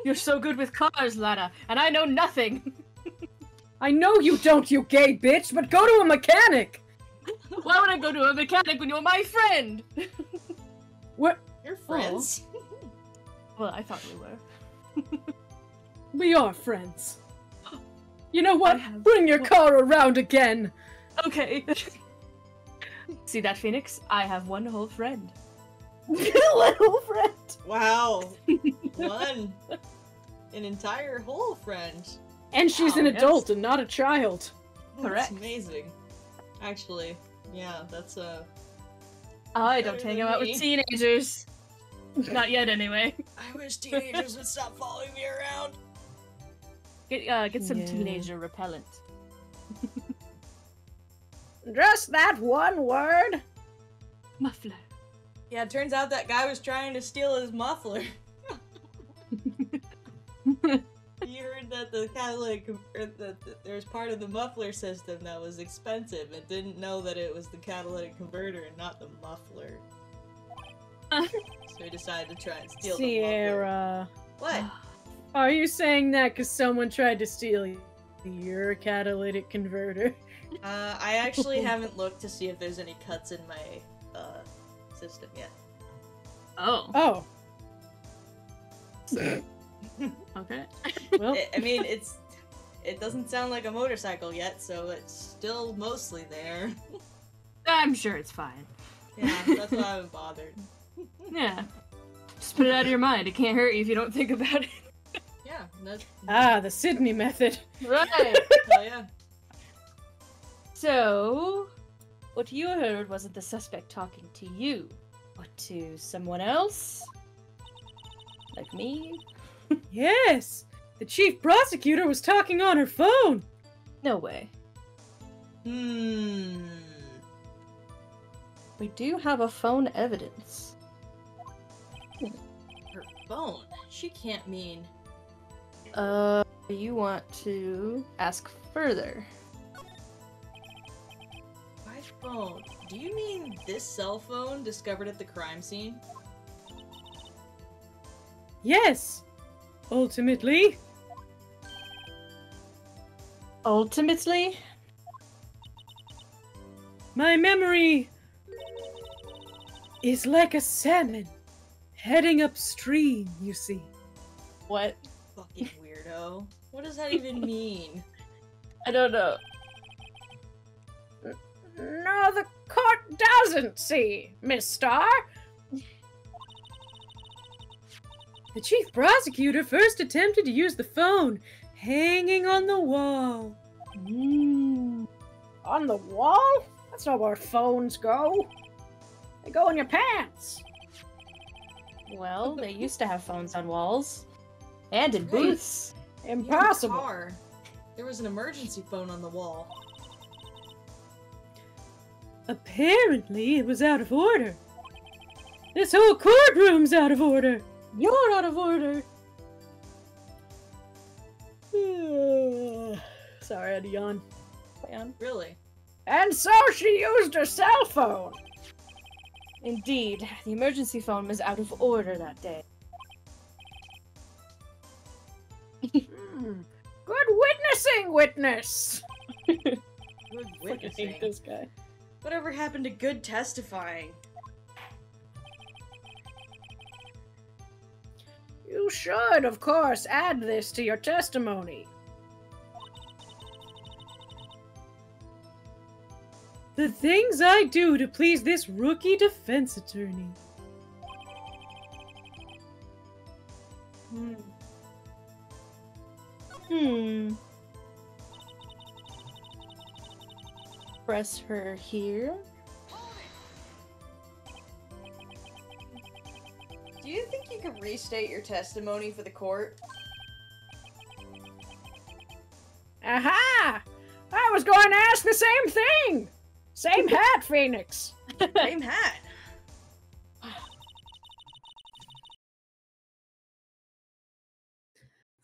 You're so good with cars, Lana, and I know nothing. I know you don't, you gay bitch, but go to a mechanic! Why would I go to a mechanic when you're my friend? What? You're friends. Well, I thought we were. We are friends. You know what? I have- Bring your car around again! Okay. See that, Phoenix? I have one whole friend. Little friend! Wow. One. An entire whole friend. And she's Wow, an yes. adult and not a child. Correct. That's amazing. Actually, yeah, that's I don't Better hang than out me. with teenagers. Not yet, anyway. I wish teenagers would stop following me around. Get some Yeah. teenager repellent. Just that one word? Muffler. Yeah, it turns out that guy was trying to steal his muffler. You heard that the there's part of the muffler system that was expensive and didn't know that it was the catalytic converter and not the muffler. So he decided to try and steal the muffler. Sierra, What? are you saying that because someone tried to steal your catalytic converter? I actually haven't looked to see if there's any cuts in my system yet. Oh. Oh, Okay. well, I mean, it doesn't sound like a motorcycle yet, so it's still mostly there. I'm sure it's fine. Yeah, that's why I haven't bothered. Yeah. Just put it out of your mind. It can't hurt you if you don't think about it. Yeah, the Sydney method. Right. oh yeah. So, what you heard wasn't the suspect talking to you, but to someone else? Like me? Yes, the chief prosecutor was talking on her phone. No way. Hmm. We do have a phone evidence. Her phone. She can't mean. You want to ask further? My phone. Do you mean this cell phone discovered at the crime scene? Yes, ultimately. Ultimately? My memory is like a salmon heading upstream, you see. What? Fucking weirdo. What does that even mean? I don't know. No, the court doesn't see, Miss Starr. The chief prosecutor first attempted to use the phone hanging on the wall. On the wall? That's not where phones go. They go in your pants. Well, they used to have phones on walls. And in Right. booths. In the Impossible. car, there was an emergency phone on the wall. Apparently, it was out of order. This whole courtroom's out of order. You're out of order. Sorry, I had to yawn. Really? And so she used her cell phone. Indeed, the emergency phone was out of order that day. Good witnessing, witness. Good I hate witnessing. this guy. Whatever happened to good testifying? You should, of course, add this to your testimony. The things I do to please this rookie defense attorney. Press her here. Do you think you could restate your testimony for the court? Aha! I was going to ask the same thing. Same hat, Phoenix. Same hat.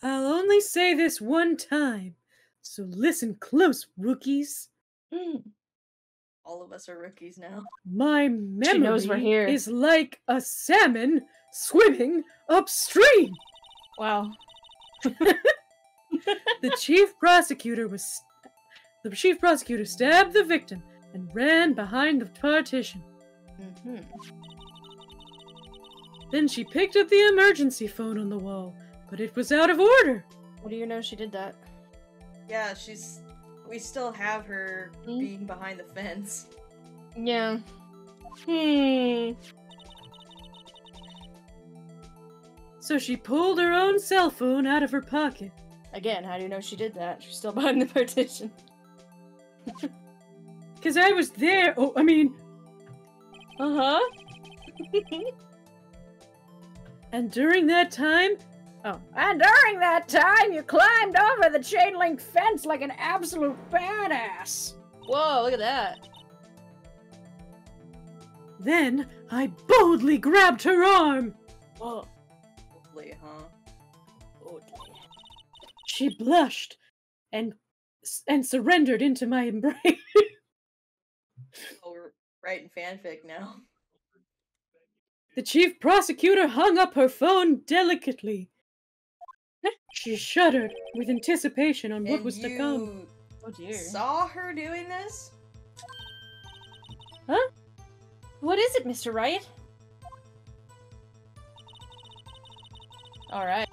I'll only say this one time, so listen close, rookies. All of us are rookies now. My memory knows we're here. is like a salmon swimming upstream. Wow. The chief prosecutor stabbed the victim and ran behind the partition. Then she picked up the emergency phone on the wall, but it was out of order. What do you know she did that? Yeah, we still have her being behind the fence. Yeah. So she pulled her own cell phone out of her pocket. Again, how do you know she did that? She's still behind the partition. Because I was there. Oh, I mean. Uh-huh. And during that time. Oh, and during that time, you climbed over the chain link fence like an absolute badass. Whoa, look at that. Then I boldly grabbed her arm. Oh, Boldly, huh? boldly. She blushed and surrendered into my embrace. Oh, we're writing fanfic now. The chief prosecutor hung up her phone delicately. She shuddered with anticipation on what And was to come. you Oh dear. saw her doing this? Huh? What is it, Mr. Wright? Alright.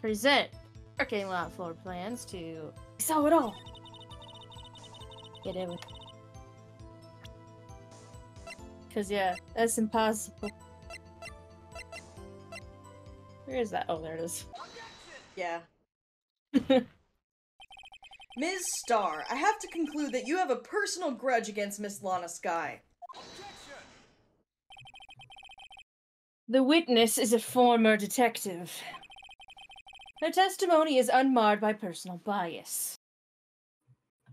Present parking lot floor plans to... I saw it all! Get in. Cause yeah, that's impossible. Where is that? Oh, there it is. Yeah. Ms. Starr, I have to conclude that you have a personal grudge against Miss Lana Skye. The witness is a former detective. Her testimony is unmarred by personal bias.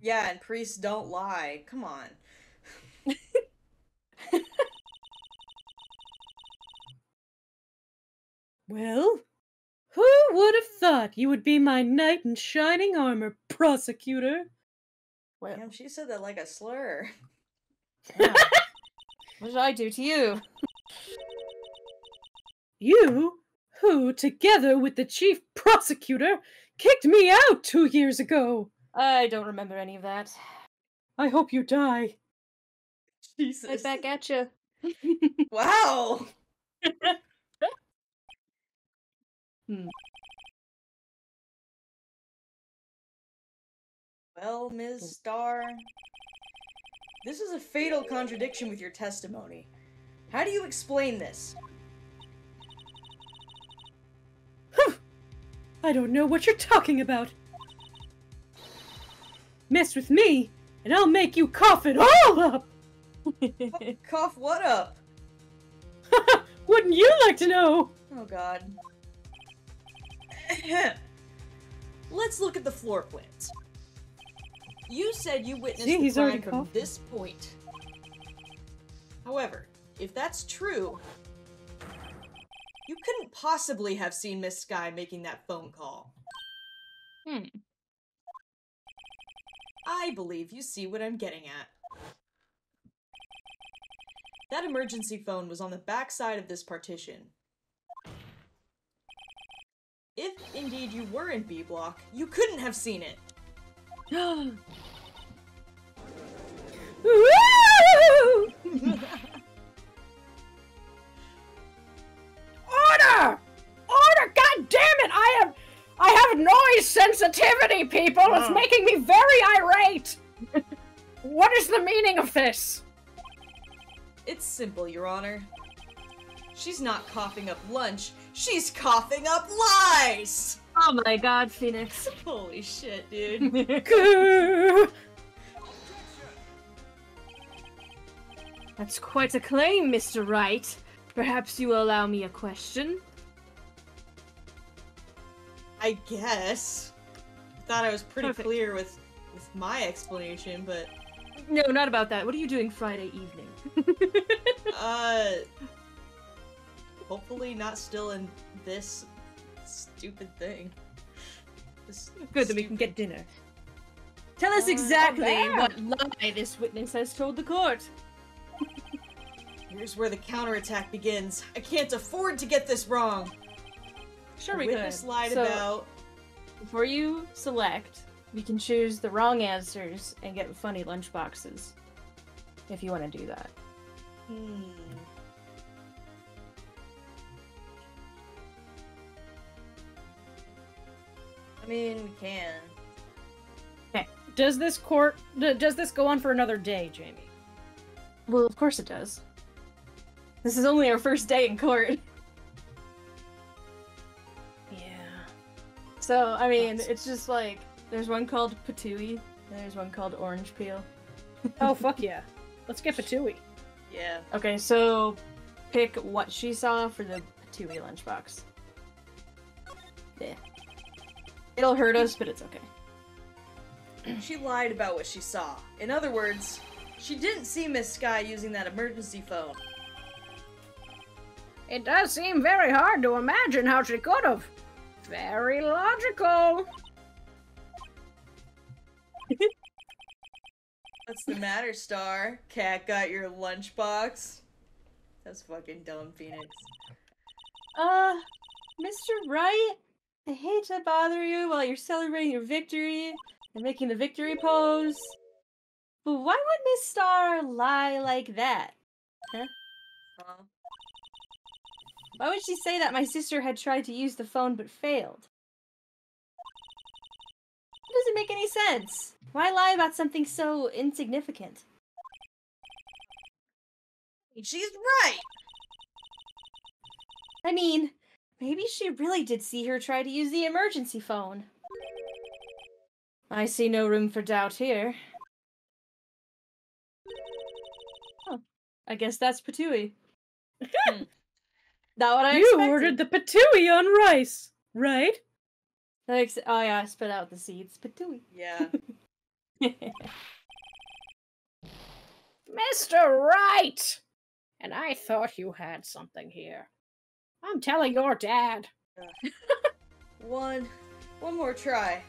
Yeah, and priests don't lie. Come on. Well, who would have thought you would be my knight in shining armor, prosecutor? Well, Damn, she said that like a slur. yeah. What did I do to you? You, who, together with the chief prosecutor, kicked me out 2 years ago. I don't remember any of that. I hope you die. Jesus. Right back at you. Wow! Well, Ms. Starr, this is a fatal contradiction with your testimony. How do you explain this? I don't know what you're talking about. Mess with me, and I'll make you cough it all up. Cough what up? Wouldn't you like to know? Oh god. Let's look at the floor plans. You said you witnessed See, the he's already crime from coughing. this point. However, if that's true, you couldn't possibly have seen Miss Skye making that phone call. I believe you see what I'm getting at. That emergency phone was on the back side of this partition. If indeed you were in B block, you couldn't have seen it. Woo! Order! Order! God damn it! I have noise sensitivity, people! It's making me very irate! What is the meaning of this? It's simple, Your Honor. She's not coughing up lunch, she's coughing up lies! Oh my god, Phoenix. Holy shit, dude. Grr. That's quite a claim, Mr. Wright. Perhaps you will allow me a question? I guess. Thought I was pretty Perfect. clear with my explanation, but No, not about that. What are you doing Friday evening? hopefully not still in this stupid thing. This Good, then we can get dinner. Tell us Oh, exactly there. what lie this witness has told the court. Here's where the counterattack begins. I can't afford to get this wrong. Sure, The we witness could. lied So, about. before you select, we can choose the wrong answers and get funny lunch boxes. If you want to do that. I mean, we can. Does this go on for another day, Jamie? Well, of course it does. This is only our first day in court. Yeah. So, I mean, it's just like, there's one called Patooey, and there's one called Orange Peel. Oh, fuck yeah. Let's get Patooey. Yeah. Okay, so pick what she saw for the Patooey lunchbox. Yeah. It'll hurt us, but it's okay. She lied about what she saw. In other words, she didn't see Miss Skye using that emergency phone. It does seem very hard to imagine how she could have. Very logical. What's the matter, Star? Cat got your lunchbox? That's fucking dumb, Phoenix. Mr. Wright, I hate to bother you while you're celebrating your victory and making the victory pose, but why would Miss Star lie like that? Huh? Why would she say that my sister had tried to use the phone but failed? It doesn't make any sense. Why lie about something so insignificant? She's right! I mean, maybe she really did see her try to use the emergency phone. I see no room for doubt here. Oh, I guess that's Patooey. Not what I You expected. ordered the patooey on rice, right? Oh yeah, I spit out the seeds. Patooey. Yeah. Mr. Wright! And I thought you had something here. I'm telling your dad. One more try.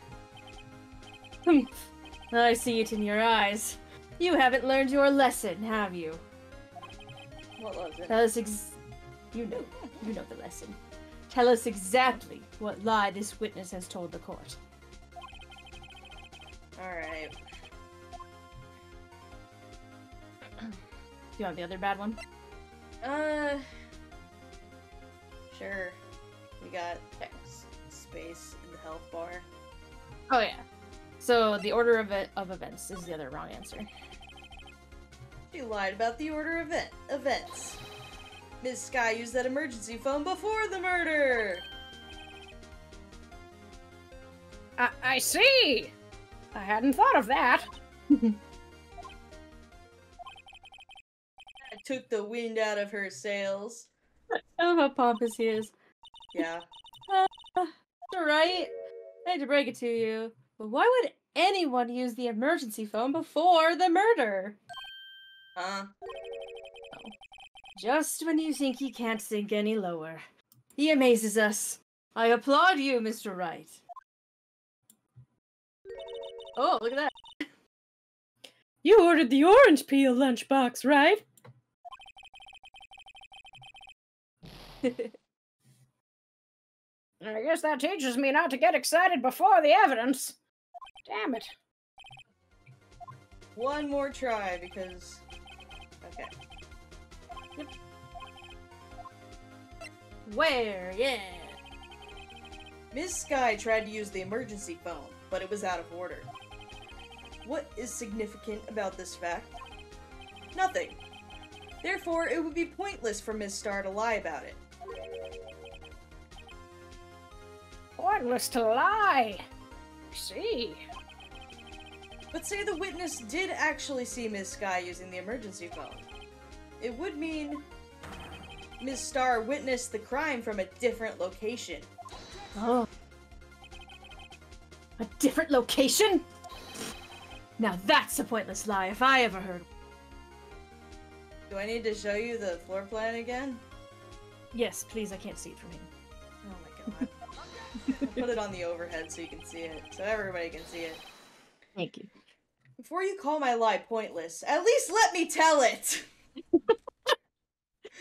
I see it in your eyes. You haven't learned your lesson, have you? What was it? Tell us you know the lesson. Tell us exactly what lie this witness has told the court. Alright. You want the other bad one? Sure. We got space in the health bar. Oh yeah. So the order of events is the other wrong answer. She lied about the order of events. Ms. Sky used that emergency phone before the murder! I see! I hadn't thought of that. That took the wind out of her sails. I love how pompous he is. Yeah. Right? I hate to break it to you, but why would anyone use the emergency phone before the murder? Huh? Just when you think he can't sink any lower. He amazes us. I applaud you, Mr. Wright. Oh, look at You ordered the orange peel lunchbox, right? that. I guess that teaches me not to get excited before the evidence. Damn it. One more try, because... Okay. Where? Yeah. Ms. Sky tried to use the emergency phone, but it was out of order. What is significant about this fact? Nothing. Therefore, it would be pointless for Ms. Star to lie about it. Pointless to lie. See. But say the witness did actually see Ms. Sky using the emergency phone. It would mean Ms. Star witnessed the crime from a different location. Oh. A different location? Now that's a pointless lie if I ever heard. Do I need to show you the floor plan again? Yes, please, I can't see it from here. Oh my god. I'll put it on the overhead so you can see it, so everybody can see it. Thank you. Before you call my lie pointless, at least let me tell it!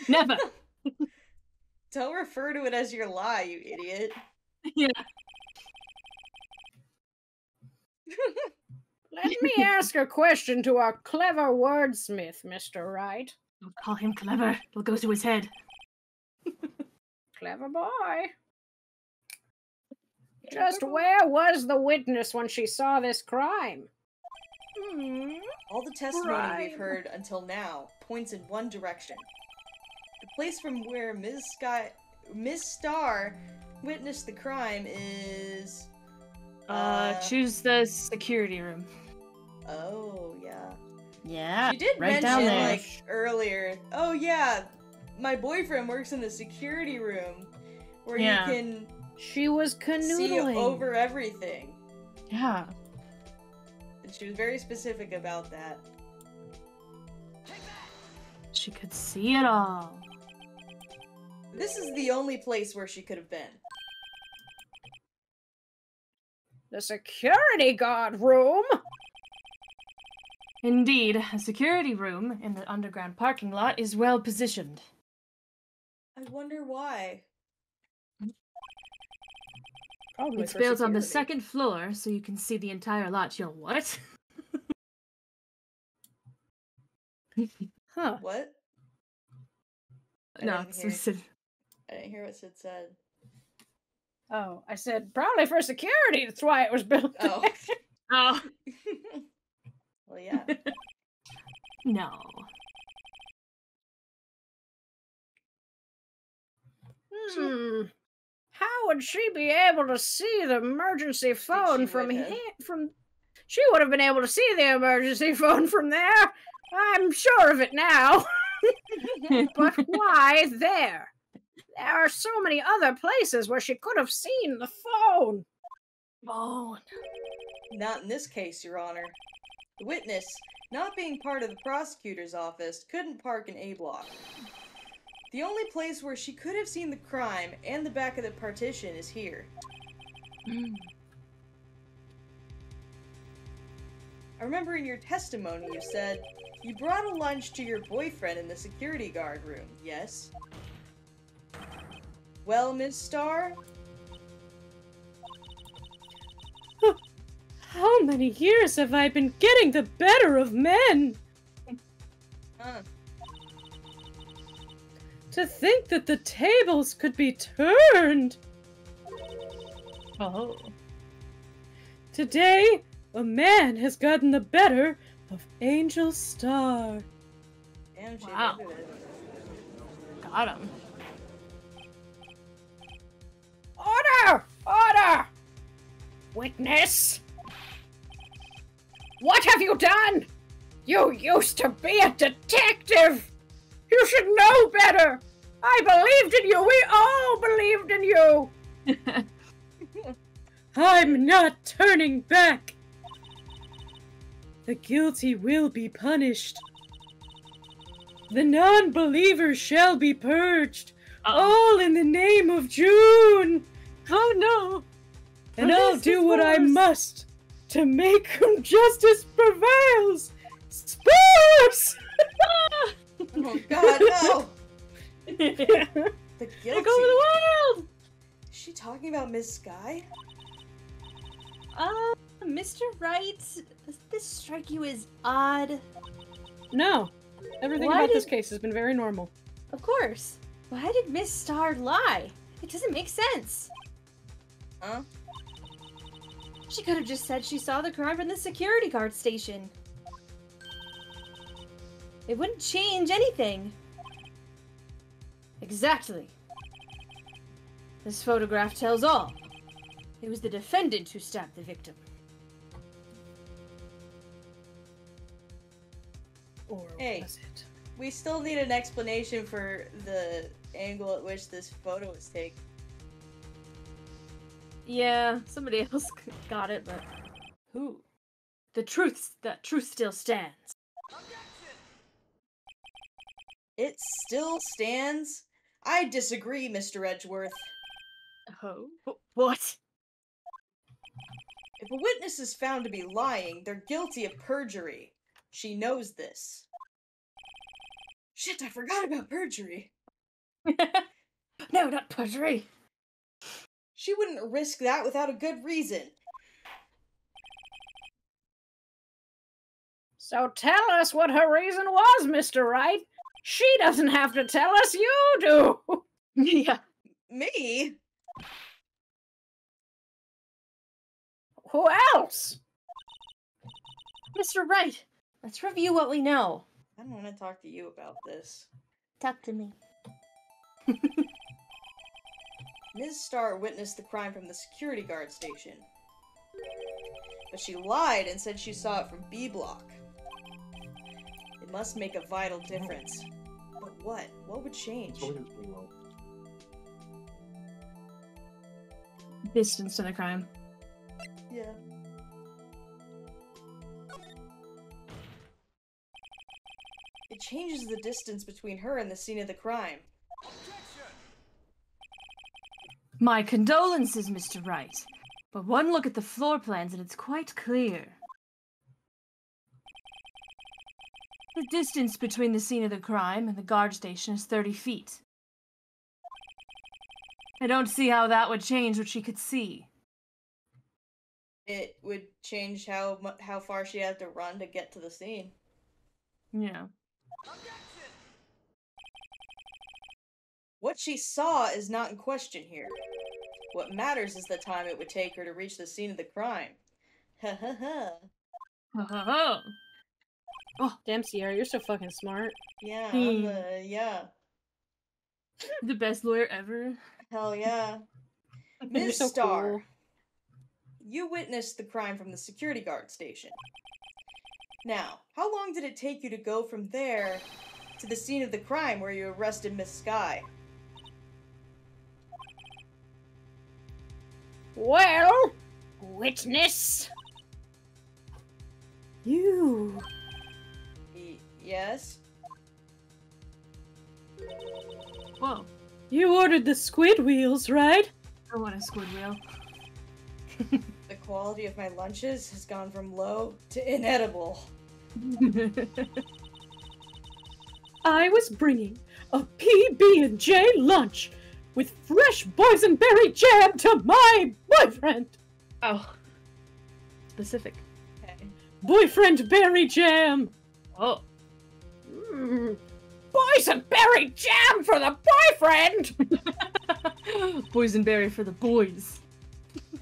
Never! Don't refer to it as your lie, you idiot. Yeah. Let me ask a question to our clever wordsmith, Mr. Wright. Don't call him clever. It'll go to his head. Clever boy. Just where was the witness when she saw this crime? All the testimony we've Crime. heard until now points in one direction. The place from where Ms. Star witnessed the crime is... Choose the security room. Oh, yeah. Yeah, She did right mention, down there. like, earlier, oh yeah, my boyfriend works in the security room, where Yeah. you can She was see canoodling. over everything. Yeah. And she was very specific about that. She could see it all. This is the only place where she could have been. The security guard room? Indeed, a security room in the underground parking lot is well positioned. I wonder why. Probably It's for built on the security. second floor, so you can see the entire lot. You'll what? Huh. What? I No, didn't hear. I didn't hear what Sid said. Oh, I said probably for security. That's why it was built. Oh. Oh, Well, yeah. no. How would she be able to see the emergency phone from would here? have. She would have been able to see the emergency phone from there. I'm sure of it now. But why there? There are so many other places where she could have seen the phone. Phone. Not in this case, Your Honor. The witness, not being part of the prosecutor's office, couldn't park in A block. The only place where she could have seen the crime and the back of the partition is here. I remember in your testimony you said you brought a lunch to your boyfriend in the security guard room, yes? Well, Miss Starr? How many years have I been getting the better of men? Huh. To think that the tables could be turned! Oh. Today, a man has gotten the better of Angel Star. Damn, she Wow. admitted it. Got him. Order! Order! Witness! What have you done? You used to be a detective! You should know better! I believed in you! We all believed in you! I'm not turning back! The guilty will be punished. The non-believers shall be purged. All in the name of June! Oh no! And I'll do what I must to make whom justice prevails! Sports! Oh god, no! The Take guilty. over the world! Is she talking about Miss Sky? Mr. Wright, does this strike you as odd? No. Everything Why about this did- case has been very normal. Of course. Why did Miss Starr lie? It doesn't make sense. Huh? She could have just said she saw the crime from the security guard station. It wouldn't change anything. Exactly. This photograph tells all. It was the defendant who stabbed the victim. Or Hey. was it? We still need an explanation for the angle at which this photo was taken. Yeah, somebody else got it, but who? The truth still stands. It still stands? I disagree, Mr. Edgeworth. Oh, what? If a witness is found to be lying, they're guilty of perjury. She knows this. Shit, I forgot about perjury. No, not perjury. She wouldn't risk that without a good reason. So tell us what her reason was, Mr. Wright. She doesn't have to tell us, you do! Yeah. Me? Who else? Mr. Wright, let's review what we know. I don't want to talk to you about this. Talk to me. Ms. Starr witnessed the crime from the security guard station. But she lied and said she saw it from B block. It must make a vital difference. But what? What would change? Distance to the crime. Yeah. It changes the distance between her and the scene of the crime. My condolences, Mr. Wright. But one look at the floor plans and it's quite clear. The distance between the scene of the crime and the guard station is 30 feet. I don't see how that would change what she could see. It would change how far she had to run to get to the scene. Yeah. What she saw is not in question here. What matters is the time it would take her to reach the scene of the crime. Ha ha ha. Damn, Sierra, you're so fucking smart. Yeah, yeah. The best lawyer ever. Hell yeah. You're Ms. so Starr, cool. you witnessed the crime from the security guard station. Now, how long did it take you to go from there to the scene of the crime where you arrested Miss Skye? Well, witness. You. Yes? Whoa. You ordered the squid wheels, right? I want a squid wheel. The quality of my lunches has gone from low to inedible. I was bringing a PB&J lunch with fresh boysenberry jam to my boyfriend. Oh. Specific. Okay. Boyfriend berry jam. Oh. Boysenberry jam for the boyfriend. Boysenberry for the boys.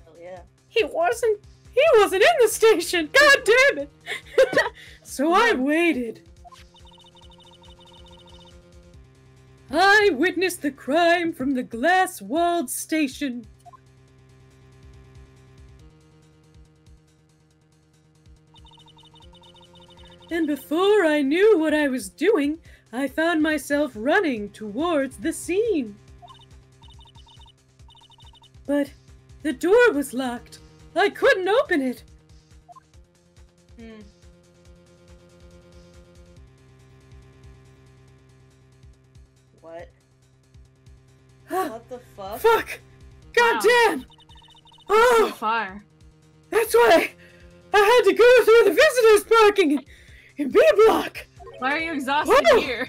Hell yeah. He wasn't in the station. God damn it. So I waited. I witnessed the crime from the glass-walled station. And before I knew what I was doing, I found myself running towards the scene. But the door was locked. I couldn't open it. What? What the fuck? Fuck! God Wow. damn! Oh, Fire. that's why I had to go through the visitors parking in B block. Why are you exhausted Whoa. here?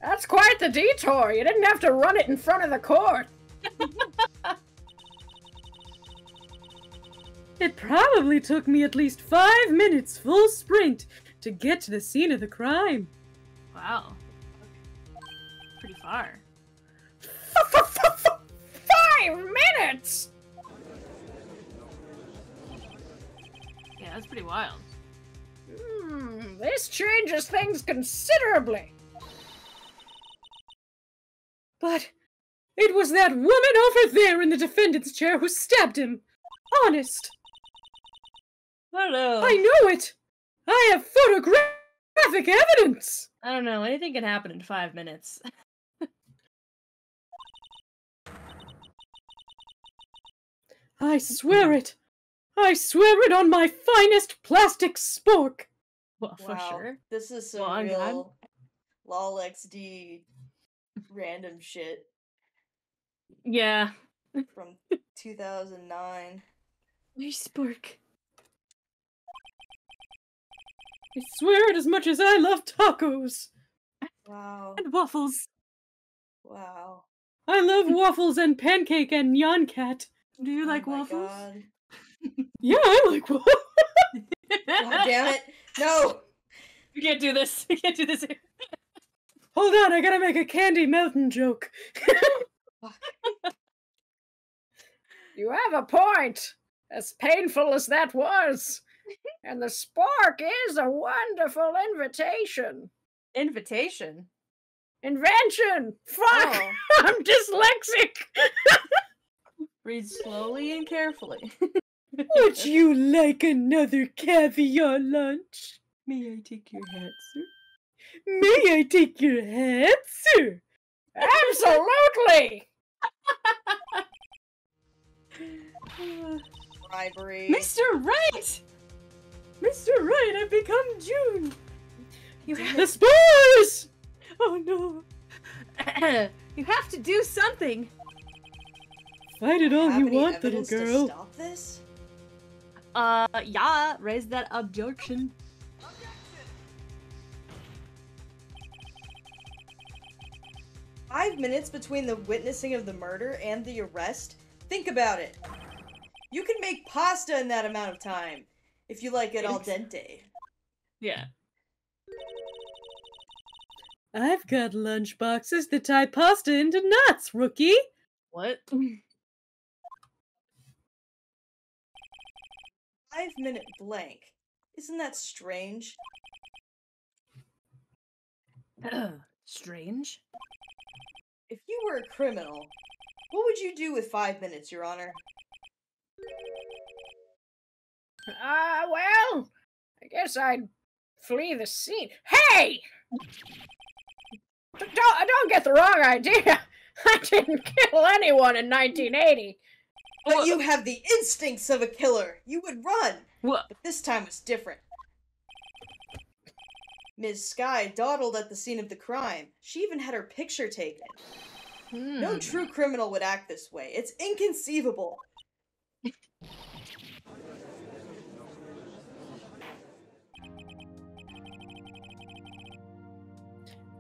That's quite the detour. You didn't have to run it in front of the court. It probably took me at least 5 minutes full sprint to get to the scene of the crime. Wow. Pretty far. 5 minutes. Yeah, that's pretty wild. This changes things considerably. But it was that woman over there in the defendant's chair who stabbed him. Honest. Hello. I know it. I have photographic evidence. I don't know. Anything can happen in 5 minutes. I swear it. I swear it on my finest plastic spork. Well, for Wow. sure. This is some Well, I'm real LOL XD random shit Yeah. from 2009. Where's Spork? I swear it as much as I love tacos. Wow. And waffles. Wow. I love waffles and pancake and nyan cat. Do you like Oh my waffles? God. Yeah, I like waffles. God damn it. No! We can't do this. We can't do this here. Hold on, I gotta make a Candy Mountain joke. You have a point. As painful as that was. And the spork is a wonderful invitation. Invitation. Invention! Fuck! Oh. I'm dyslexic! Read slowly and carefully. Would you like another caviar lunch? May I take your hat, sir? May I take your hat, sir? Absolutely! Bribery. Mr. Wright! Mr. Wright, I've become June! You have The spores! Oh no. You have to do something. Fight it all Have you any want, little evidence to girl. stop this? Yeah, raise that objection. 5 minutes between the witnessing of the murder and the arrest? Think about it. You can make pasta in that amount of time, if you like it al dente. Yeah. I've got lunch boxes that tie pasta into knots, rookie. What? 5-minute blank. Isn't that strange? Strange. If you were a criminal, what would you do with 5 minutes, Your Honor? Well, I guess I'd flee the scene. Hey! Don't get the wrong idea. I didn't kill anyone in 1980. But you have the instincts of a killer. You would run. What? But this time was different. Ms. Skye dawdled at the scene of the crime. She even had her picture taken. No true criminal would act this way. It's inconceivable.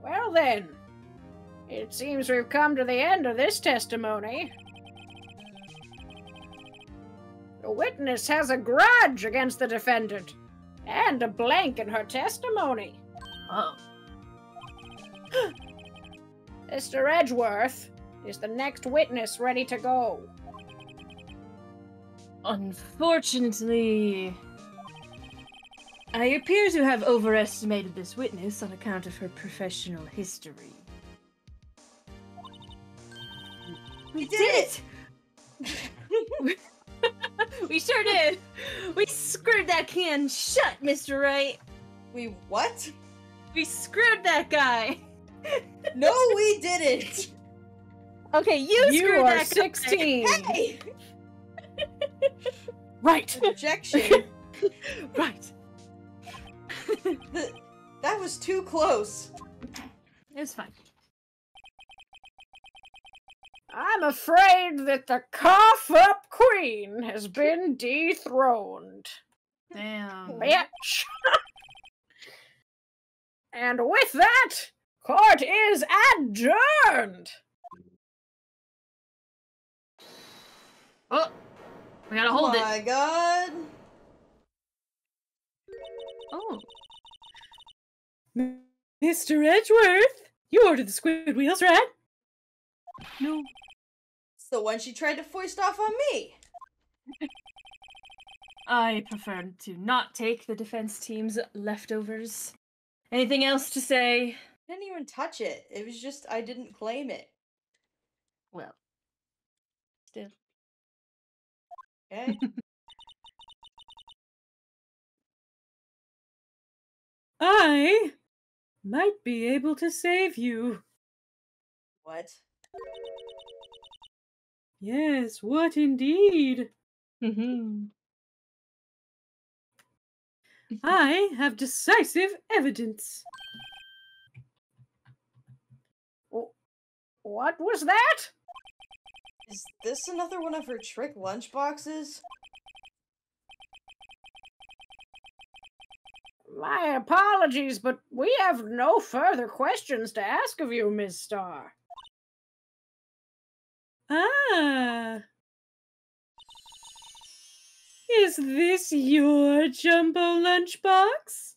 Well then, it seems we've come to the end of this testimony. The witness has a grudge against the defendant, and a blank in her testimony. Oh. Mr. Edgeworth is the next witness ready to go. Unfortunately, I appear to have overestimated this witness on account of her professional history. We did it! We sure did! We screwed that can shut, Mr. Wright! We what? We screwed that guy! No, we didn't! Okay, you screwed are that guy! 16. Hey! Right! Objection. Right! That was too close. It's fine. I'm afraid that the cough-up queen has been dethroned. Damn. Bitch! And with that, court is adjourned! Oh! We gotta Oh hold it. my god. Oh. Mr. Edgeworth, you ordered the squid wheels, right? No. It's the one she tried to foist off on me. I prefer to not take the defense team's leftovers. Anything else to say? Didn't even touch it. It was just I didn't claim it. Well, still. Okay? I might be able to save you. What? Yes, what indeed? Mm-hmm. I have decisive evidence. What was that? Is this another one of her trick lunchboxes? My apologies, but we have no further questions to ask of you, Ms. Starr. Ah. Is this your jumbo lunchbox?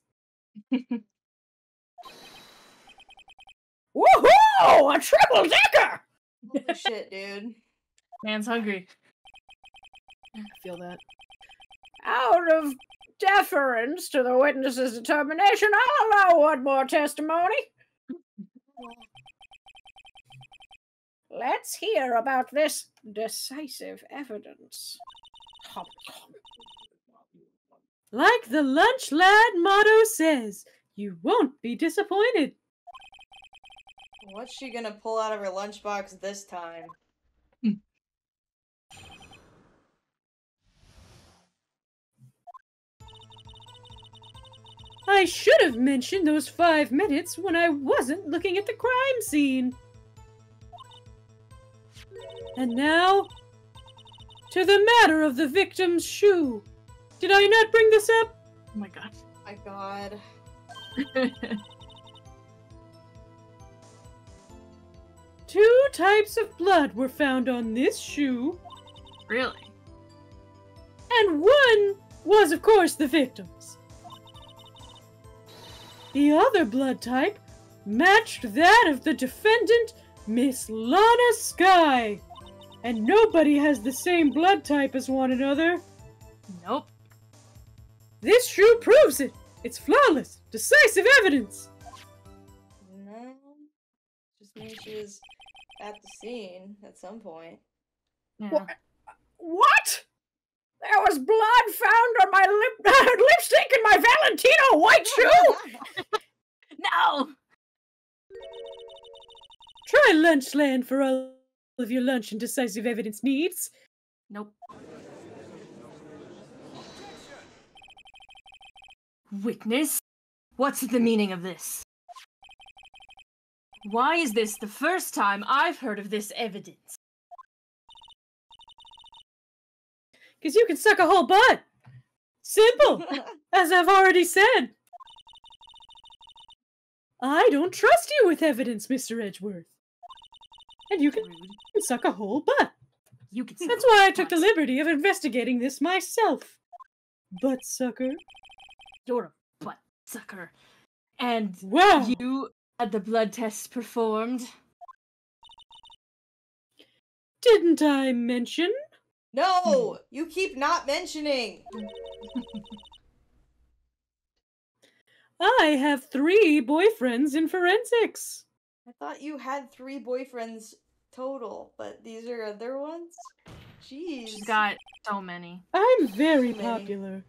Woohoo! A triple decker! Holy shit, dude. Man's hungry. I feel that. Out of deference to the witness's determination, I'll allow one more testimony. Let's hear about this decisive evidence. Like the Lunch Lad motto says, you won't be disappointed. What's she gonna pull out of her lunchbox this time? I should have mentioned those 5 minutes when I wasn't looking at the crime scene. And now, to the matter of the victim's shoe. Did I not bring this up? Oh my god. My God. Two types of blood were found on this shoe, Really? and one was, of course, the victim's. The other blood type matched that of the defendant, Miss Lana Skye. And nobody has the same blood type as one another. Nope. This shoe proves it. It's flawless, decisive evidence. No. Just means she was at the scene at some point. Yeah. What? There was blood found on my lipstick in my Valentino white shoe? No! Try Lunchland for all of your lunch and decisive evidence needs. Nope. Witness? What's the meaning of this? Why is this the first time I've heard of this evidence? Because you can suck a whole butt. Simple, as I've already said. I don't trust you with evidence, Mr. Edgeworth. And you can Rude. suck a whole butt. You can. That's why I took the liberty of investigating this myself. Butt sucker. You're a butt sucker. And Wow. you had the blood tests performed. Didn't I mention? No! You keep not mentioning! I have 3 boyfriends in forensics. I thought you had 3 boyfriends total, but these are other ones? Jeez. She's got so many. I'm very Many. popular.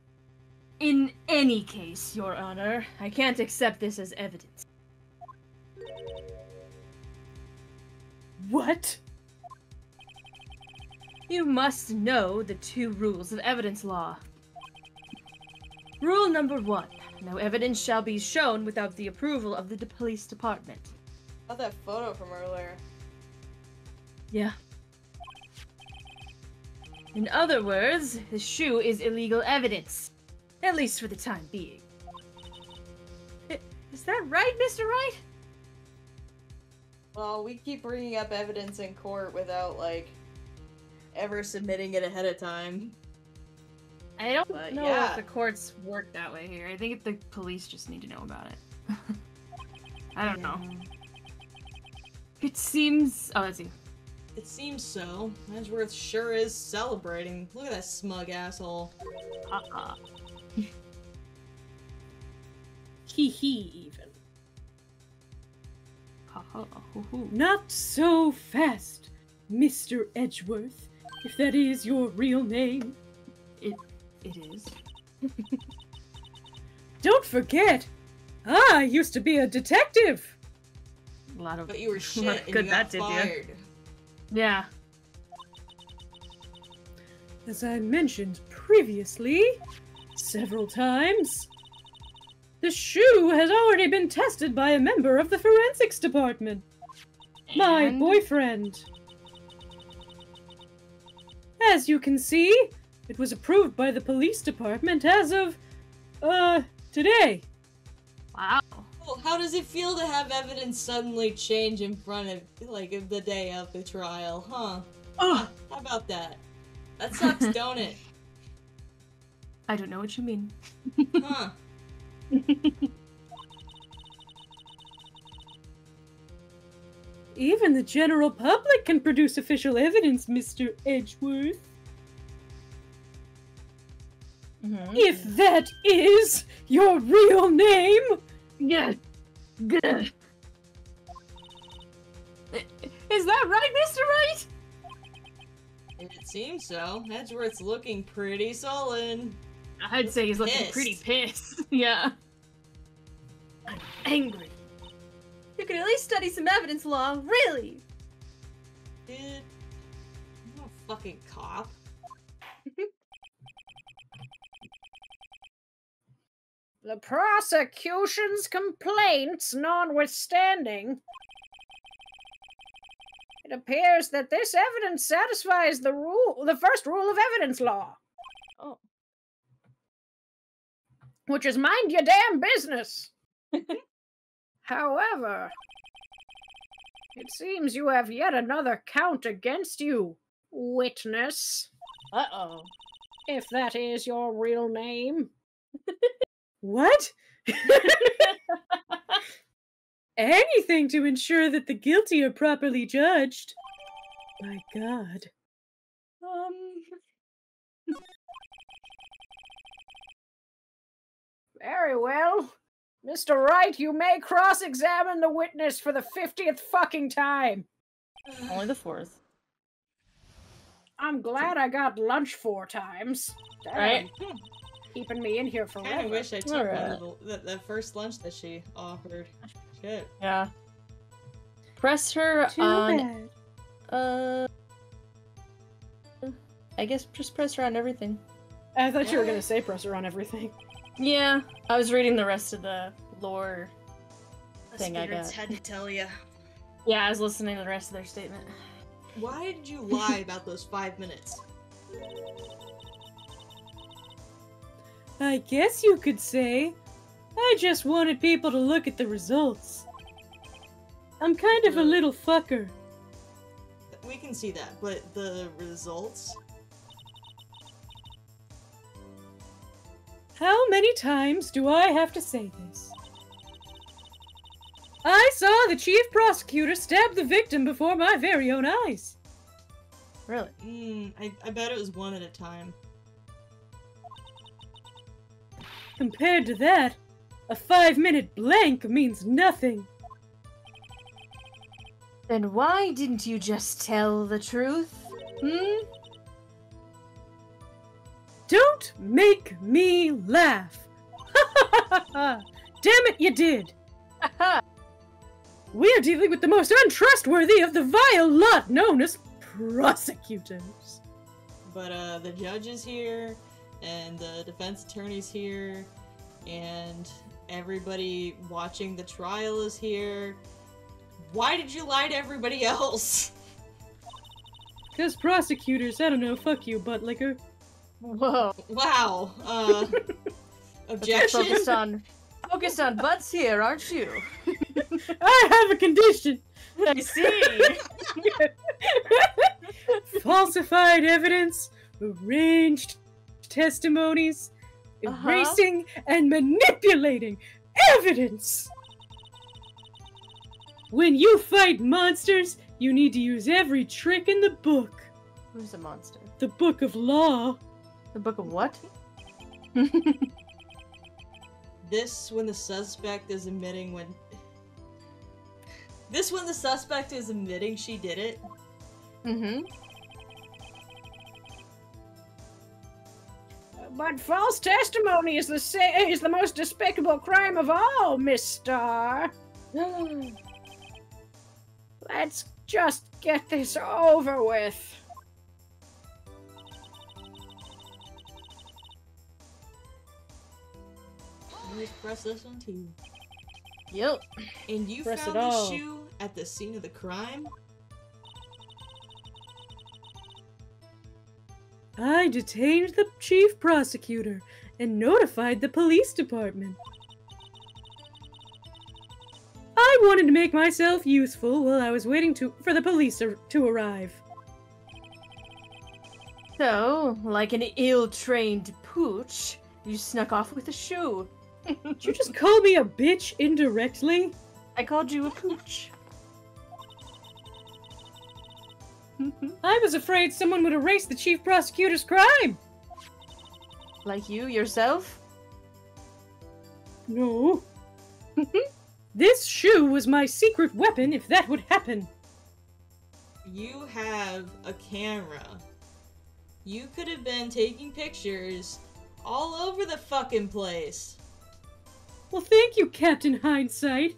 In any case, Your Honor, I can't accept this as evidence. What? You must know the 2 rules of evidence law. Rule number 1. No evidence shall be shown without the approval of the police department. Got that photo from earlier. Yeah. In other words, the shoe is illegal evidence. At least for the time being. Is that right, Mr. Wright? Well, we keep bringing up evidence in court without, like, ever submitting it ahead of time. I don't But know yeah. if the courts work that way here. I think the police just need to know about it. I don't know. It seems... Oh, let's see. It seems so. Edgeworth sure is celebrating. Look at that smug asshole. Hee hee, even. Hoo-hoo. Not so fast, Mr. Edgeworth, if that is your real name. It is. Don't forget, I used to be a detective. A lot of... But you were shit and Good you that got did ya. fired. Yeah. As I mentioned previously, several times, the shoe has already been tested by a member of the forensics department. My And- boyfriend. As you can see, it was approved by the police department as of, today. Wow. Well, how does it feel to have evidence suddenly change in front of, like, the day of the trial, huh? Huh, how about that? That sucks, don't it? I don't know what you mean. Huh. Even the general public can produce official evidence, Mr. Edgeworth. If that is your real name! Yeah. Good. Is that right, Mr. Wright? It seems so. Edgeworth's looking pretty sullen. I'd say he's looking Pissed. pretty pissed. Yeah. I'm angry. You could at least study some evidence law, really. Dude, I'm not a fucking cop. The prosecution's complaints notwithstanding, it It appears that this evidence satisfies the first rule of evidence law. Oh. Which is mind your damn business. However, it seems you have yet another count against you, witness. Uh-oh. If that is your real name. What? Anything to ensure that the guilty are properly judged. My God. Very well. Mr. Wright, you may cross-examine the witness for the 50th fucking time. Only the 4th. I'm glad I got lunch 4 times. Damn, Right? keeping me in here I kind forever. of wish I took Alright. one of the first lunch that she offered. Shit. Yeah. Press her Too on... bad. I guess just press her on everything. I thought you were gonna say press her on everything. Yeah. I was reading the rest of the lore thing I got. had to tell you. Yeah, I was listening to the rest of their statement. Why did you lie about those 5 minutes? I guess you could say. I just wanted people to look at the results. I'm kind of a little fucker. We can see that, but the results? How many times do I have to say this? I saw the chief prosecutor stab the victim before my very own eyes. Really? I bet it was one at a time. Compared to that, a 5-minute blank means nothing. Then why didn't you just tell the truth? Hmm? Don't make me laugh. Damn it, you did. We're dealing with the most untrustworthy of the vile lot known as prosecutors. But the judge is here, and the defense attorney's here, and everybody watching the trial is here. Why did you lie to everybody else? Because prosecutors, I don't know, fuck you, butt licker. Whoa. Wow. But you're Objection. focused on butts here, aren't you? I have a condition. I see. Falsified evidence, arranged testimonies, erasing and manipulating evidence. When you fight monsters, you need to use every trick in the book. Who's a monster? The book of law. The book of what? This when the suspect is admitting when... This when the suspect is admitting she did it. Mm-hmm. But false testimony is the most despicable crime of all, Miss Starr. Let's just get this over with. Just press this one too. Yep. And you Press found it the all. shoe at the scene of the crime? I detained the chief prosecutor and notified the police department. I wanted to make myself useful while I was waiting for the police to arrive. So, like an ill-trained pooch, you snuck off with a shoe. Did you just call me a bitch indirectly? I called you a pooch. I was afraid someone would erase the chief prosecutor's crime. Like you yourself? No. This shoe was my secret weapon if that would happen. You have a camera. You could have been taking pictures all over the fucking place. Well, thank you, Captain Hindsight.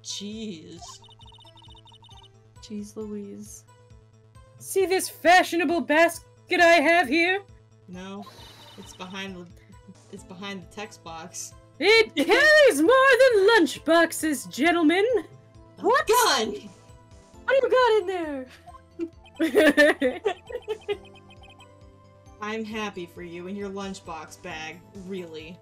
Jeez. Jeez Louise. See this fashionable basket I have here? No, it's behind the text box. It carries more than lunch boxes, gentlemen. What? Gun! What do you got in there? I'm happy for you in your lunchbox bag, really.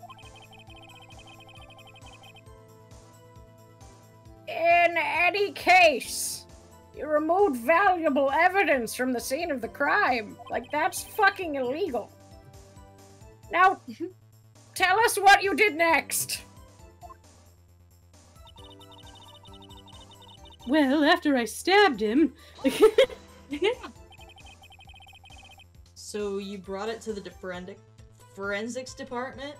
In any case, you removed valuable evidence from the scene of the crime. Like, that's fucking illegal. Now, tell us what you did next. Well, after I stabbed him, So you brought it to the forensics department?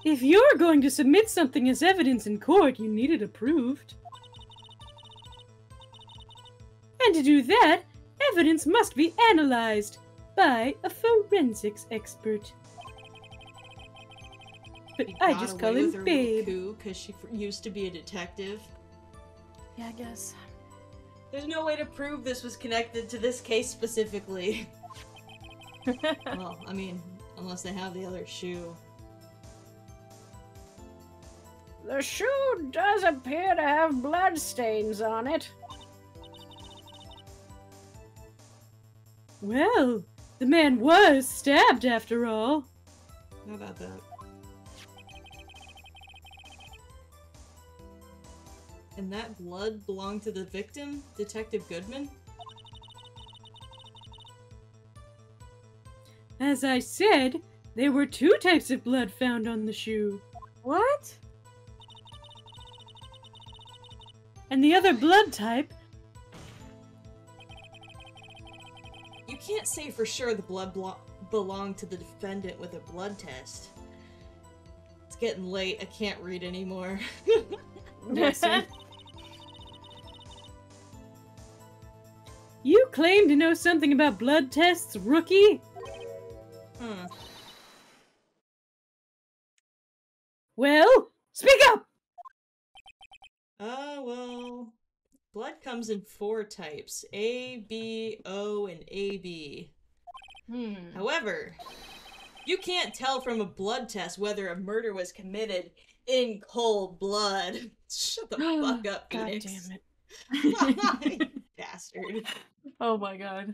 if you're going to submit something as evidence in court, you need it approved. And to do that, evidence must be analyzed by a forensics expert. But You I got just away call with him her Babe. little coup because she used to be a detective. Yeah, I guess. There's no way to prove this was connected to this case specifically. Well, I mean, unless they have the other shoe. The shoe does appear to have bloodstains on it. Well, the man was stabbed after all. How about that? And that blood belonged to the victim, Detective Goodman? As I said, there were 2 types of blood found on the shoe. What? And the other blood type, You can't say for sure the blood belonged to the defendant with a blood test. It's getting late, I can't read anymore. you claim to know something about blood tests, rookie? Well, speak up! Well, blood comes in 4 types. A, B, O, and AB. However, you can't tell from a blood test whether a murder was committed in cold blood. Shut the fuck up, God Phoenix. damn it. You bastard. Oh my god.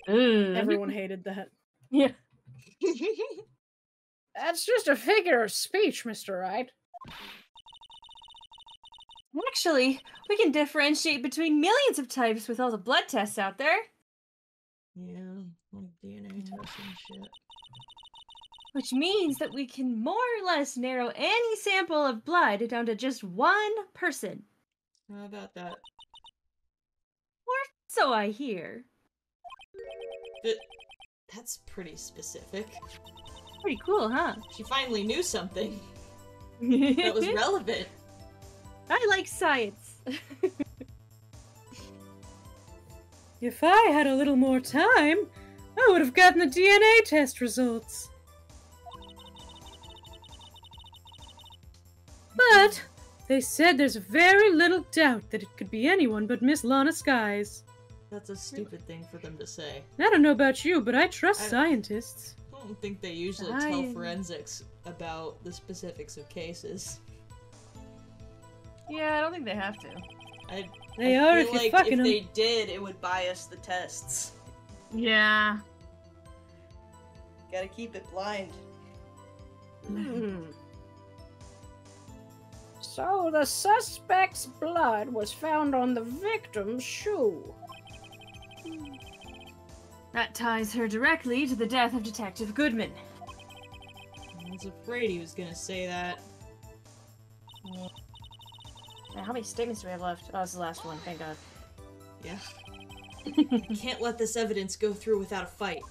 Everyone hated that. Yeah. That's just a figure of speech, Mr. Wright. Actually, we can differentiate between millions of types with all the blood tests out there. Yeah, like DNA tests and shit. Which means that we can more or less narrow any sample of blood down to just one person. How about that? Or so I hear. That's pretty specific. Pretty cool, huh? She finally knew something that was relevant. I like science. If I had a little more time, I would have gotten the DNA test results. But they said there's very little doubt that it could be anyone but Miss Lana Skies. That's a stupid thing for them to say. I don't know about you, but I trust I- scientists. I don't think they usually tell forensics about the specifics of cases. Yeah, I don't think they have to. They I are feel if you're like fucking if them. they did, it would bias the tests. Yeah. Gotta keep it blind. So the suspect's blood was found on the victim's shoe. That ties her directly to the death of Detective Goodman. I was afraid he was gonna say that. Now, how many statements do we have left? Oh, it's the last one, thank god. Yeah. Can't let this evidence go through without a fight.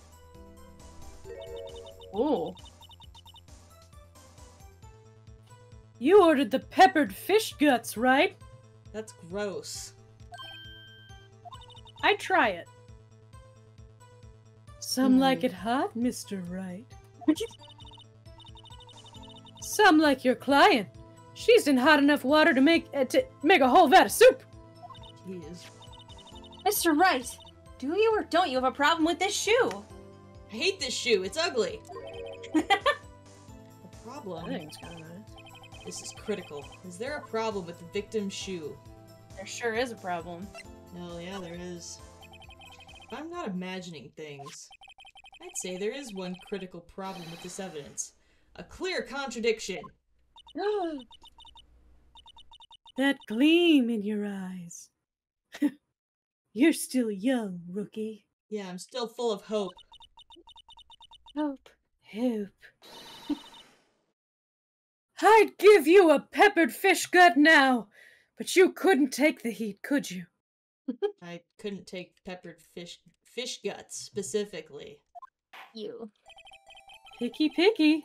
Oh. You ordered the peppered fish guts, right? That's gross. I'd try it. Some like it hot, Mr. Wright. Some like your client. She's in hot enough water to make a whole vat of soup. Jeez. Mr. Wright, do you or don't you have a problem with this shoe? I hate this shoe. It's ugly. I Problem? think it's kind of nice. This is critical. Is there a problem with the victim's shoe? There sure is a problem. Hell yeah, there is. If I'm not imagining things, I'd say there is one critical problem with this evidence. A clear contradiction. That gleam in your eyes. You're still young, rookie. Yeah, I'm still full of hope. Hope. Hope. I'd give you a peppered fish gut now, but you couldn't take the heat, could you? I couldn't take peppered fish guts specifically. You. Picky.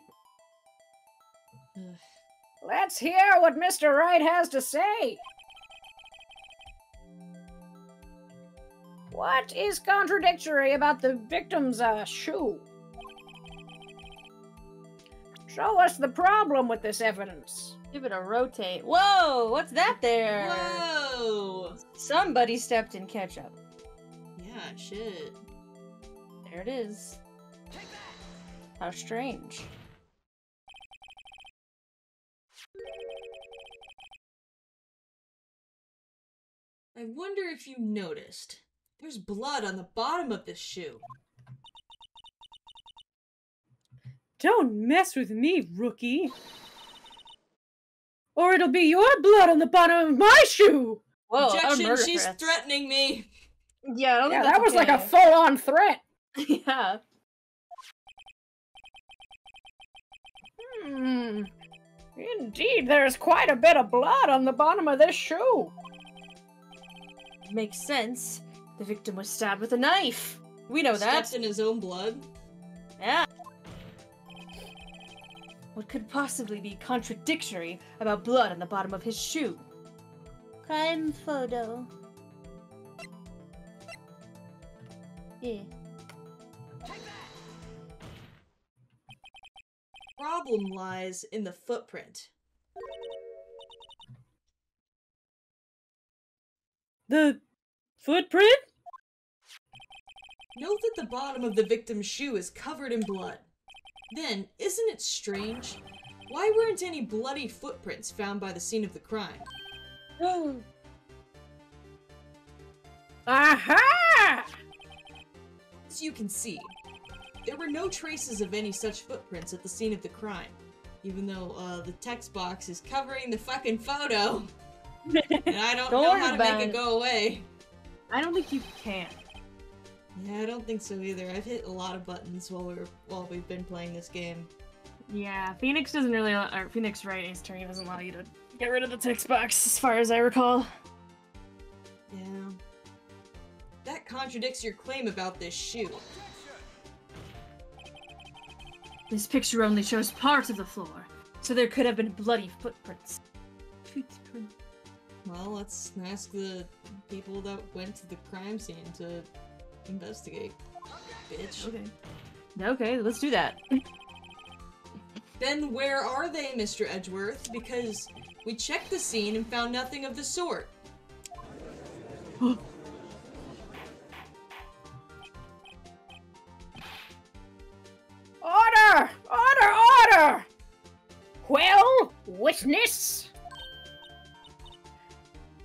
Ugh. Let's hear what Mr. Wright has to say. What is contradictory about the victim's shoe? Show us the problem with this evidence. Give it a rotate. Whoa! What's that there? Whoa! Somebody stepped in ketchup. Yeah, shit. There it is. How strange. I wonder if you noticed. There's blood on the bottom of this shoe. Don't mess with me, rookie. Or it'll be your blood on the bottom of my shoe. Whoa! Objection, she's threatening me. Yeah, I don't Yeah, think that was like a okay. full-on threat. Yeah. Indeed, there's quite a bit of blood on the bottom of this shoe. Makes sense. The victim was stabbed with a knife. We know that. Stepped in his own blood. Yeah. What could possibly be contradictory about blood on the bottom of his shoe? Crime photo. Yeah. Problem lies in the footprint. The footprint? Note that the bottom of the victim's shoe is covered in blood. Then, isn't it strange? Why weren't any bloody footprints found by the scene of the crime? Aha! As you can see, there were no traces of any such footprints at the scene of the crime, even though the text box is covering the fucking photo, and I don't know worry how to about make it it. go away. I don't think you can. Yeah, I don't think so either. I've hit a lot of buttons while we've been playing this game. Yeah, Phoenix doesn't really, or Phoenix Wright Ace Attorney doesn't allow you to get rid of the text box, as far as I recall. Yeah. That contradicts your claim about this shoe. This picture only shows part of the floor, so there could have been bloody footprints. Well, let's ask the people that went to the crime scene to investigate, bitch. Okay. Okay, let's do that. Then where are they, Mr. Edgeworth? Because we checked the scene and found nothing of the sort. Order! Order! Order! Well, witness?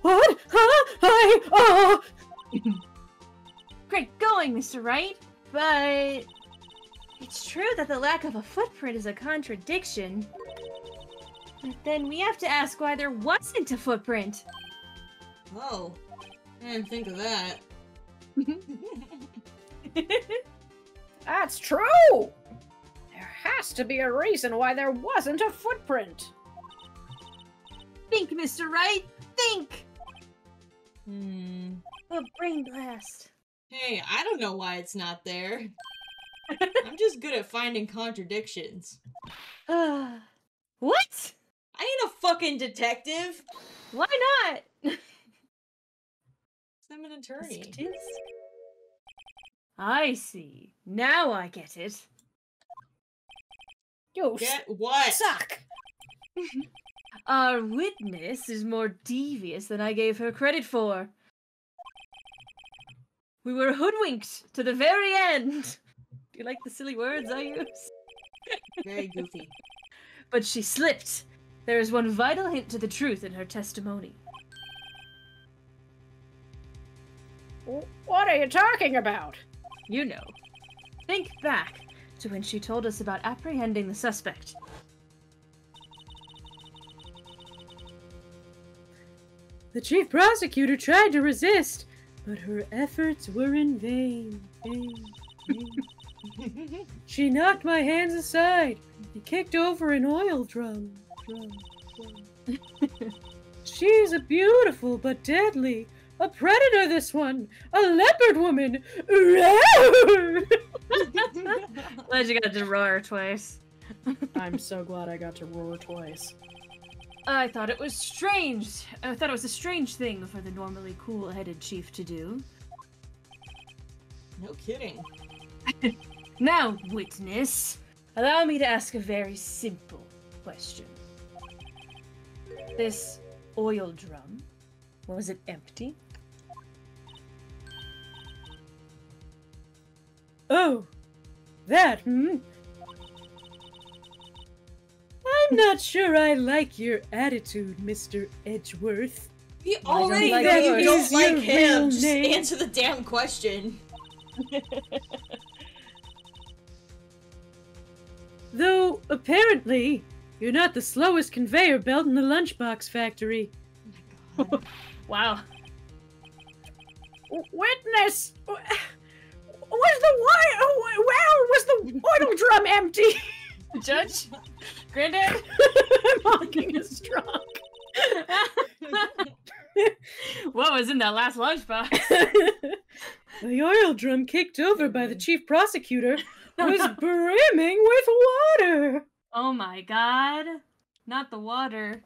What? Huh? Great going, Mr. Wright, but it's true that the lack of a footprint is a contradiction. But then we have to ask why there wasn't a footprint. Oh, I didn't think of that. That's true! There has to be a reason why there wasn't a footprint. Think, Mr. Wright, think! A brain blast. Hey, I don't know why it's not there. I'm just good at finding contradictions. What? I ain't a fucking detective! Why not? I'm an attorney. I see. Now I get it. You Get what? suck! Our witness is more devious than I gave her credit for. We were hoodwinked to the very end. Do you like the silly words I use? Very goofy. But she slipped. There is one vital hint to the truth in her testimony. What are you talking about? You know. Think back to when she told us about apprehending the suspect. The chief prosecutor tried to resist, but her efforts were in vain. She knocked my hands aside and kicked over an oil drum. She's a beautiful but deadly. A predator, this one. A leopard woman. Glad you got to roar twice. I'm so glad I got to roar twice. I thought it was strange. I thought it was a strange thing for the normally cool-headed chief to do. No kidding. Now, witness, allow me to ask a very simple question. This oil drum, was it empty? Oh, that, I'm not sure I like your attitude, Mr. Edgeworth. We don't already like know you yours. don't Is your like him. real Just name? answer the damn question. Though, apparently, you're not the slowest conveyor belt in the lunchbox factory. Wow. Witness! Was the oil drum empty? Judge? Granddad? Mocking is drunk. What was in that last lunchbox? The oil drum kicked over by the chief prosecutor was brimming with water. Oh my god. Not the water.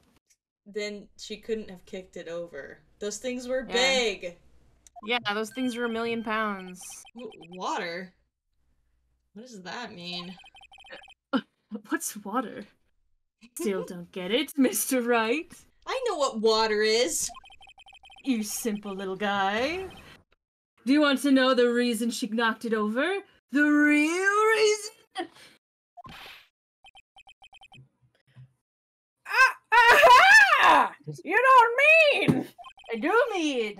Then she couldn't have kicked it over. Those things were Yeah. big. Yeah, those things were £1,000,000 pounds. Water? What does that mean? What's water? Still don't get it, Mr. Wright. I know what water is. You simple little guy. Do you want to know the reason she knocked it over? The real reason? Aha! You don't mean! I do mean.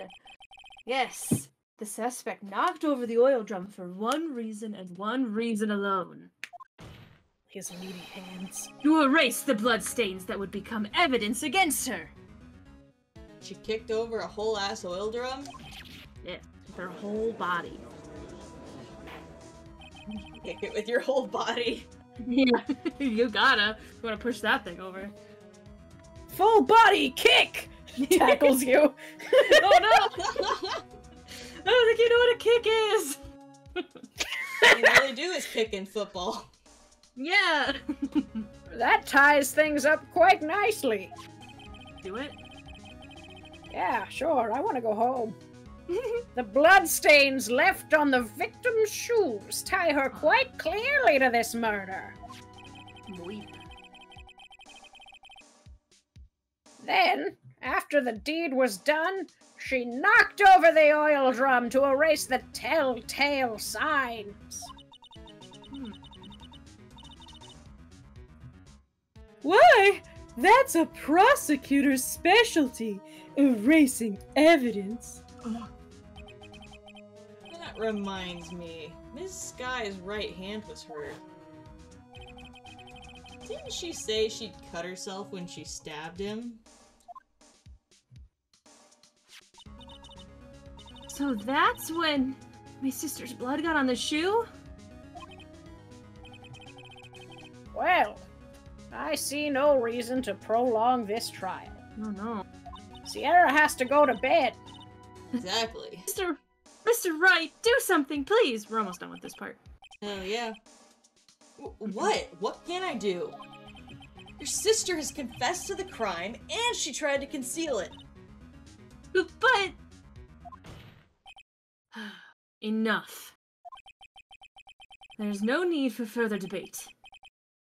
Yes, the suspect knocked over the oil drum for one reason and one reason alone. His needy hands. To erase the bloodstains that would become evidence against her. She kicked over a whole ass oil drum? Yeah, with her whole body. Kick it with your whole body. Yeah, you gotta. You wanna push that thing over. Full body kick! Tackles you. Oh no! I don't think you know what a kick is! All they do is kick in football. Yeah! That ties things up quite nicely. Do it? Yeah, sure, I want to go home. The bloodstains left on the victim's shoes tie her quite clearly to this murder. Weep. Then, after the deed was done, she knocked over the oil drum to erase the telltale signs. Why? That's a prosecutor's specialty, erasing evidence. That reminds me. Miss Sky's right hand was hurt. Didn't she say she'd cut herself when she stabbed him? So that's when my sister's blood got on the shoe? Well, I see no reason to prolong this trial. Oh no. Sierra has to go to bed. Exactly. Mr. Wright, do something, please! We're almost done with this part. Hell yeah. What? What can I do? Your sister has confessed to the crime, and she tried to conceal it. But... Enough. There's no need for further debate.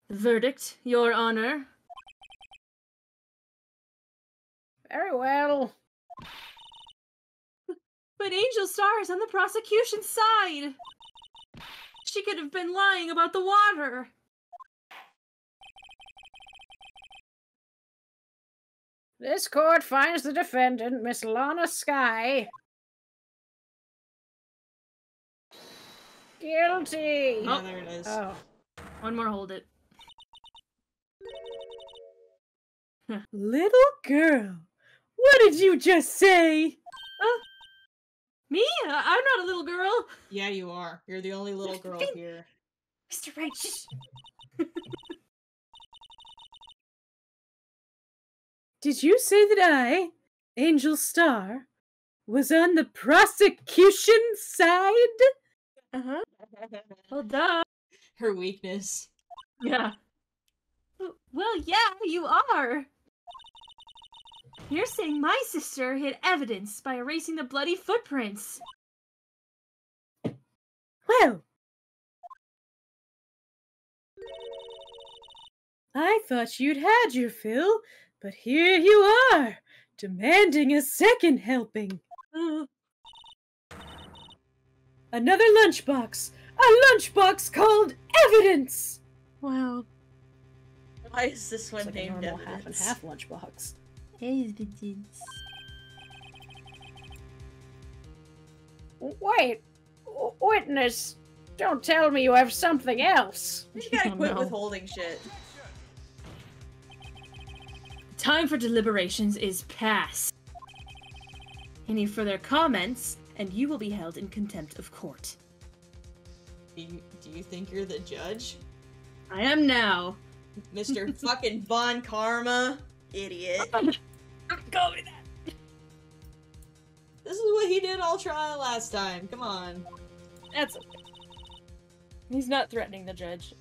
The verdict, Your Honor. Very well. But Angel Star is on the prosecution's side. She could have been lying about the water. This court finds the defendant, Miss Lana Sky, guilty. Yeah, there it is. Oh. One more, hold it. Little girl, what did you just say? Me? I'm not a little girl. Yeah, you are. You're the only little girl Finn. here. Mr. Wright, shh. Did you say that I, Angel Star, was on the prosecution side? Uh-huh. Well, duh. Her weakness. Yeah. Well, yeah, you are. You're saying my sister hid evidence by erasing the bloody footprints. Well, I thought you'd had your fill, but here you are, demanding a second helping. Another lunchbox! A lunchbox called evidence! Wow. Why is this one It's like a named normal Evidence? half and half lunchbox. Evidence. Wait, witness, don't tell me you have something else. You gotta Oh, quit no. withholding shit. Time for deliberations is past. Any further comments, and you will be held in contempt of court. Do you think you're the judge? I am now. Mr. fucking Von Karma? Idiot. Go with that. This is what he did all trial last time. Come on. That's okay. He's not threatening the judge.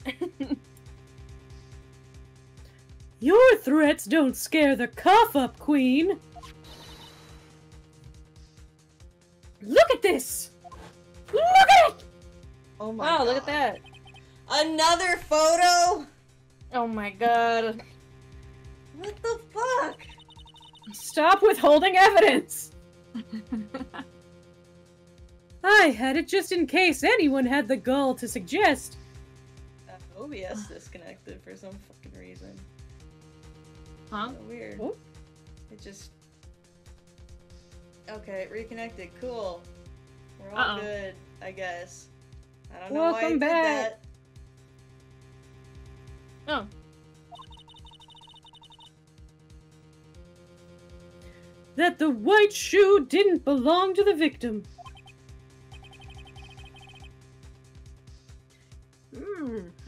Your threats don't scare the cough up, Queen! Look at this! Look at it! Oh my Wow, god. look at that. Another photo? Oh my god. What the fuck? Stop withholding evidence! I had it just in case anyone had the gall to suggest. OBS disconnected for some fucking reason. Huh? So weird. Oh. It just... Okay, it reconnected. Cool. We're all Uh-oh. good, I guess. I don't know why I Welcome did back. that. Oh. That the white shoe didn't belong to the victim.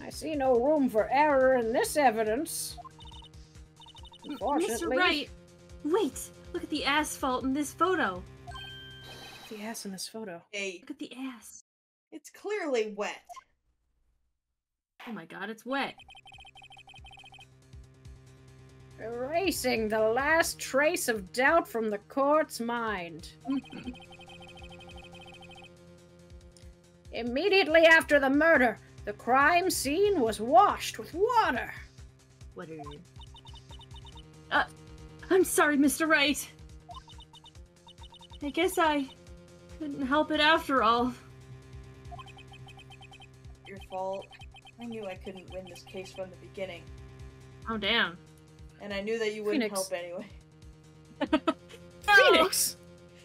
I see no room for error in this evidence. Mr. Unfortunately. Wright, wait. Look at the asphalt in this photo. The ass in this photo. Hey, Look at the ass. it's clearly wet. Oh my god, it's wet. Erasing the last trace of doubt from the court's mind. Immediately after the murder, the crime scene was washed with water. What are you? I'm sorry, Mr. Wright. I guess I couldn't help it after all. Your fault. I knew I couldn't win this case from the beginning. Oh, damn. And I knew that you wouldn't Phoenix. help anyway. Phoenix!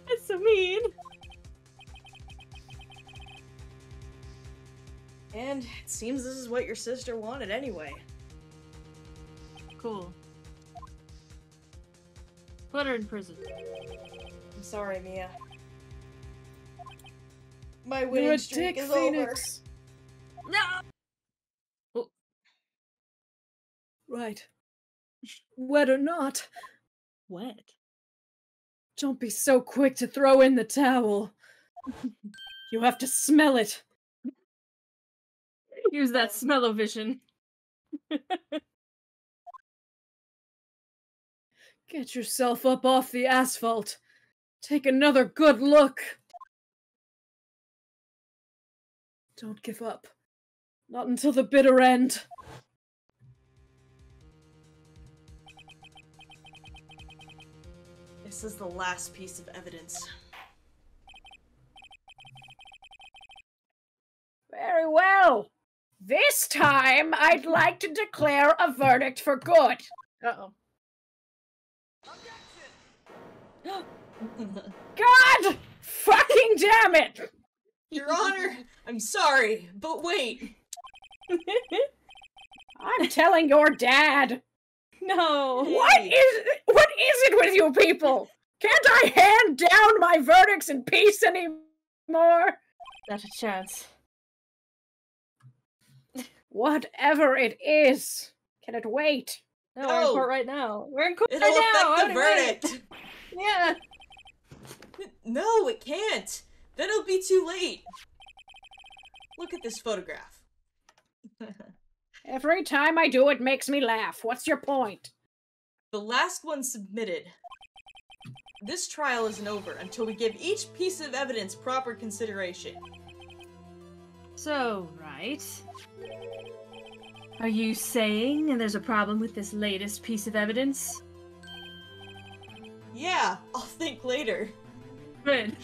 That's so mean. And it seems this is what your sister wanted anyway. Cool. Put her in prison. I'm sorry, Mia. My You're winning a streak dick, is Phoenix. No! Right. Wet or not, What? don't be so quick to throw in the towel. You have to smell it. Use that smell-o-vision. Get yourself up off the asphalt. Take another good look. Don't give up. Not until the bitter end. This is the last piece of evidence. Very well. This time, I'd like to declare a verdict for good. Uh-oh. God fucking damn it! Your Honor, I'm sorry, but wait. I'm telling your dad. No. What is it with you people? Can't I hand down my verdicts in peace anymore? Not a chance. Whatever it is, can it wait? No, we're in No. court right now. We're in court It'll right now. affect the How do we- verdict. Yeah. No, it can't. Then it'll be too late. Look at this photograph. Every time I do it makes me laugh. What's your point? The last one submitted. This trial isn't over until we give each piece of evidence proper consideration. So, right. Are you saying there's a problem with this latest piece of evidence? Yeah, I'll think later. Good.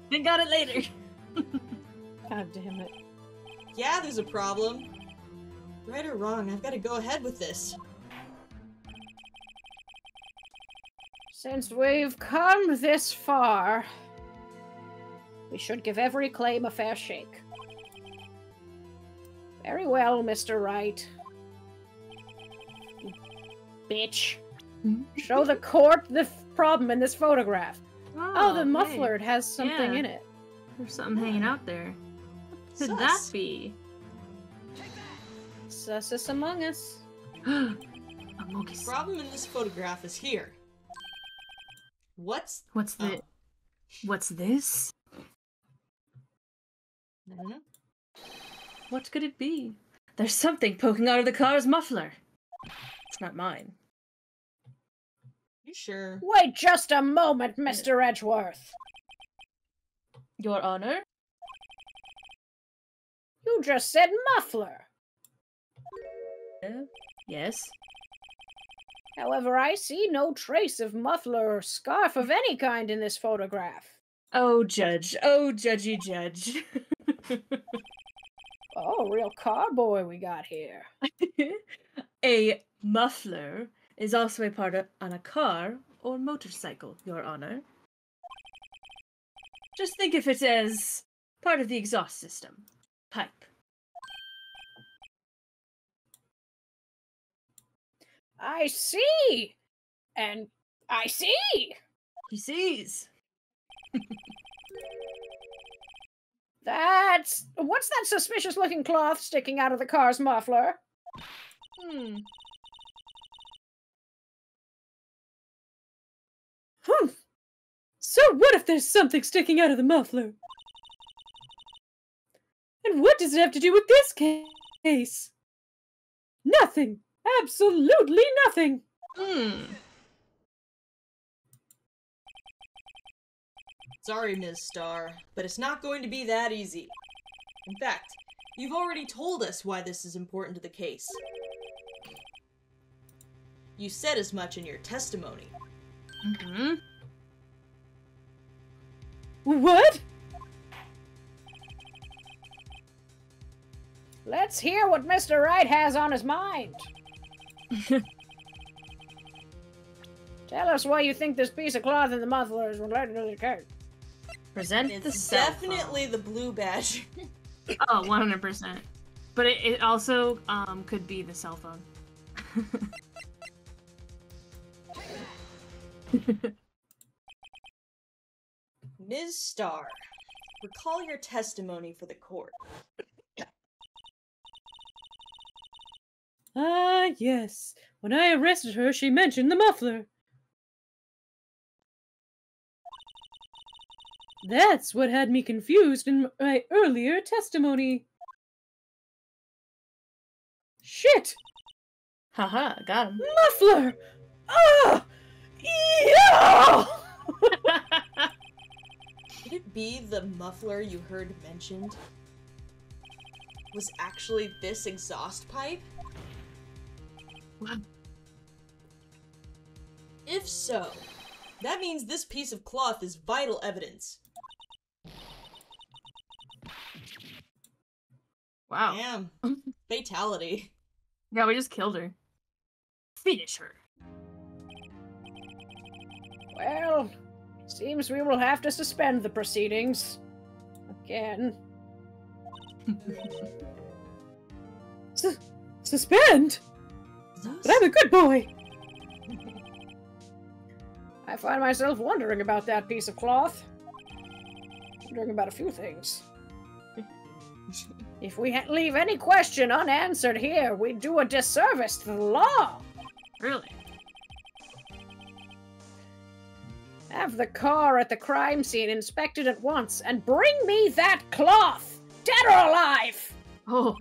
Think on it later. God damn it. Yeah, there's a problem. Right or wrong, I've got to go ahead with this. Since we've come this far, we should give every claim a fair shake. Very well, Mr. Wright. You bitch. Show the court the problem in this photograph. Oh, the okay. muffler, it has something Yeah. in it. There's something hanging out there. What could Sus. that be? Sus among us. Amogus. Problem in this photograph is here. What's... What's the? What's this? I don't know. What could it be? There's something poking out of the car's muffler. It's not mine. You sure? Wait just a moment, Mr. Edgeworth. Your Honor? You just said muffler. Yes. However, I see no trace of muffler or scarf of any kind in this photograph. Oh, Judge. Oh, Judgy Judge. Oh, real cowboy we got here. A muffler is also a part on a car or motorcycle, Your Honor. Just think of it as part of the exhaust system. Pipe. I see! And I see! He sees. What's that suspicious looking cloth sticking out of the car's muffler? So what if there's something sticking out of the muffler? And what does it have to do with this case? Nothing. Absolutely nothing. Sorry, Ms. Starr, but it's not going to be that easy. In fact, you've already told us why this is important to the case. You said as much in your testimony. Mm-hmm. What? Let's hear what Mr. Wright has on his mind. Tell us why you think this piece of cloth in the muffler is related to the case. Present the It's cell definitely the blue badge. phone. Oh, 100%. But it also could be the cell phone. Ms. Starr, recall your testimony for the court. Ah, yes. When I arrested her, she mentioned the muffler. That's what had me confused in my earlier testimony. Shit! Haha, got him. Muffler! Ah! Yeah! Could it be the muffler you heard mentioned was actually this exhaust pipe? What? If so, that means this piece of cloth is vital evidence. Wow. Damn. Fatality. Yeah, we just killed her. Finish her. Well, seems we will have to suspend the proceedings. Again. Suspend? But I'm a good boy. I find myself wondering about that piece of cloth. Wondering about a few things. If we leave any question unanswered here, we do a disservice to the law. Really? Have the car at the crime scene inspected at once, and bring me that cloth! Dead or alive! Oh.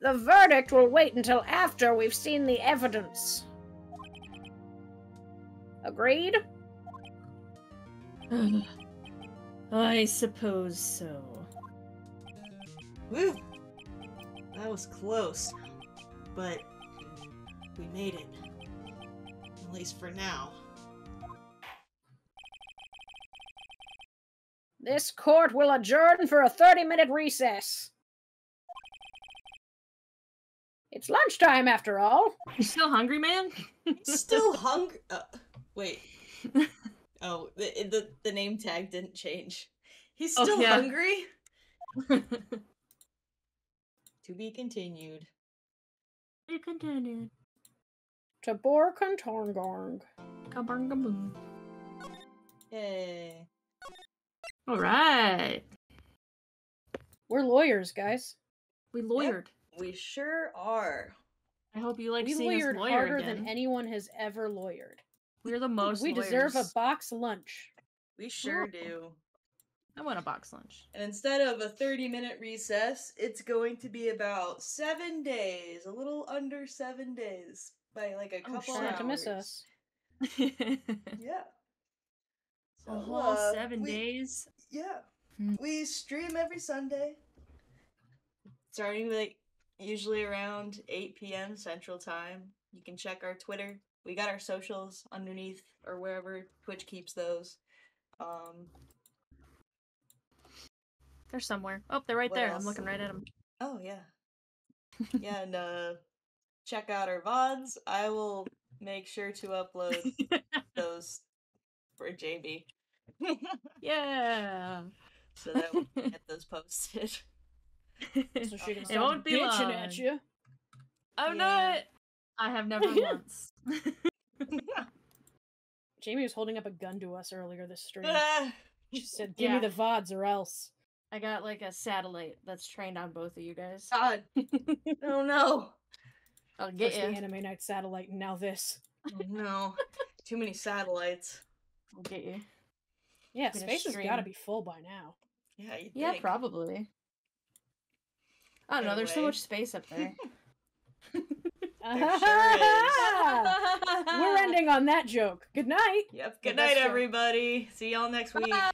The verdict will wait until after we've seen the evidence. Agreed? I suppose so. Woo! That was close. But we made it. At least for now. This court will adjourn for a 30-minute recess. It's lunchtime, after all. You still hungry, man? Still hungry. Wait. Oh, the name tag didn't change. He's Oh, still yeah. hungry? To be continued. You continue. Tabor Contorngorg. Kabargaboom. Yay. All right. We're lawyers, guys. We lawyered. We sure are. I hope you like We seeing us lawyered lawyer harder again. than anyone has ever lawyered. We're the most We lawyers. deserve a box lunch. We sure Ooh. do. I want a box lunch. And instead of a 30-minute recess, it's going to be about 7 days. A little under 7 days. By like a couple shit. Trying hours. to miss us. Yeah. A So, whole 7 days. Yeah. Hmm. We stream every Sunday. Starting like usually around 8 p.m. Central Time. You can check our Twitter. We got our socials underneath or wherever Twitch keeps those. They're somewhere. Oh, they're right What there. else? I'm looking right at them. Oh yeah. Yeah, and check out our VODs. I will make sure to upload those for Jamie. Yeah. So that we can get those posted. So she can It stop won't be bitching long. at you. I'm Yeah. not. I have never once. Jamie was holding up a gun to us earlier this stream. Ah, She said, give Yeah. me the VODs or else. I got like a satellite that's trained on both of you guys. God. Oh no. I'll get First the you. Anime Night satellite, and now this. Oh no. Too many satellites. I'll get you. Yeah, Gonna space has got to stream. be full by now. Yeah, you Yeah, think. probably. I don't know. There's so Anyway. much space up there. There sure We're ending on that joke. Good night. Yep. The Good best night, joke. everybody. See y'all next week. Bye.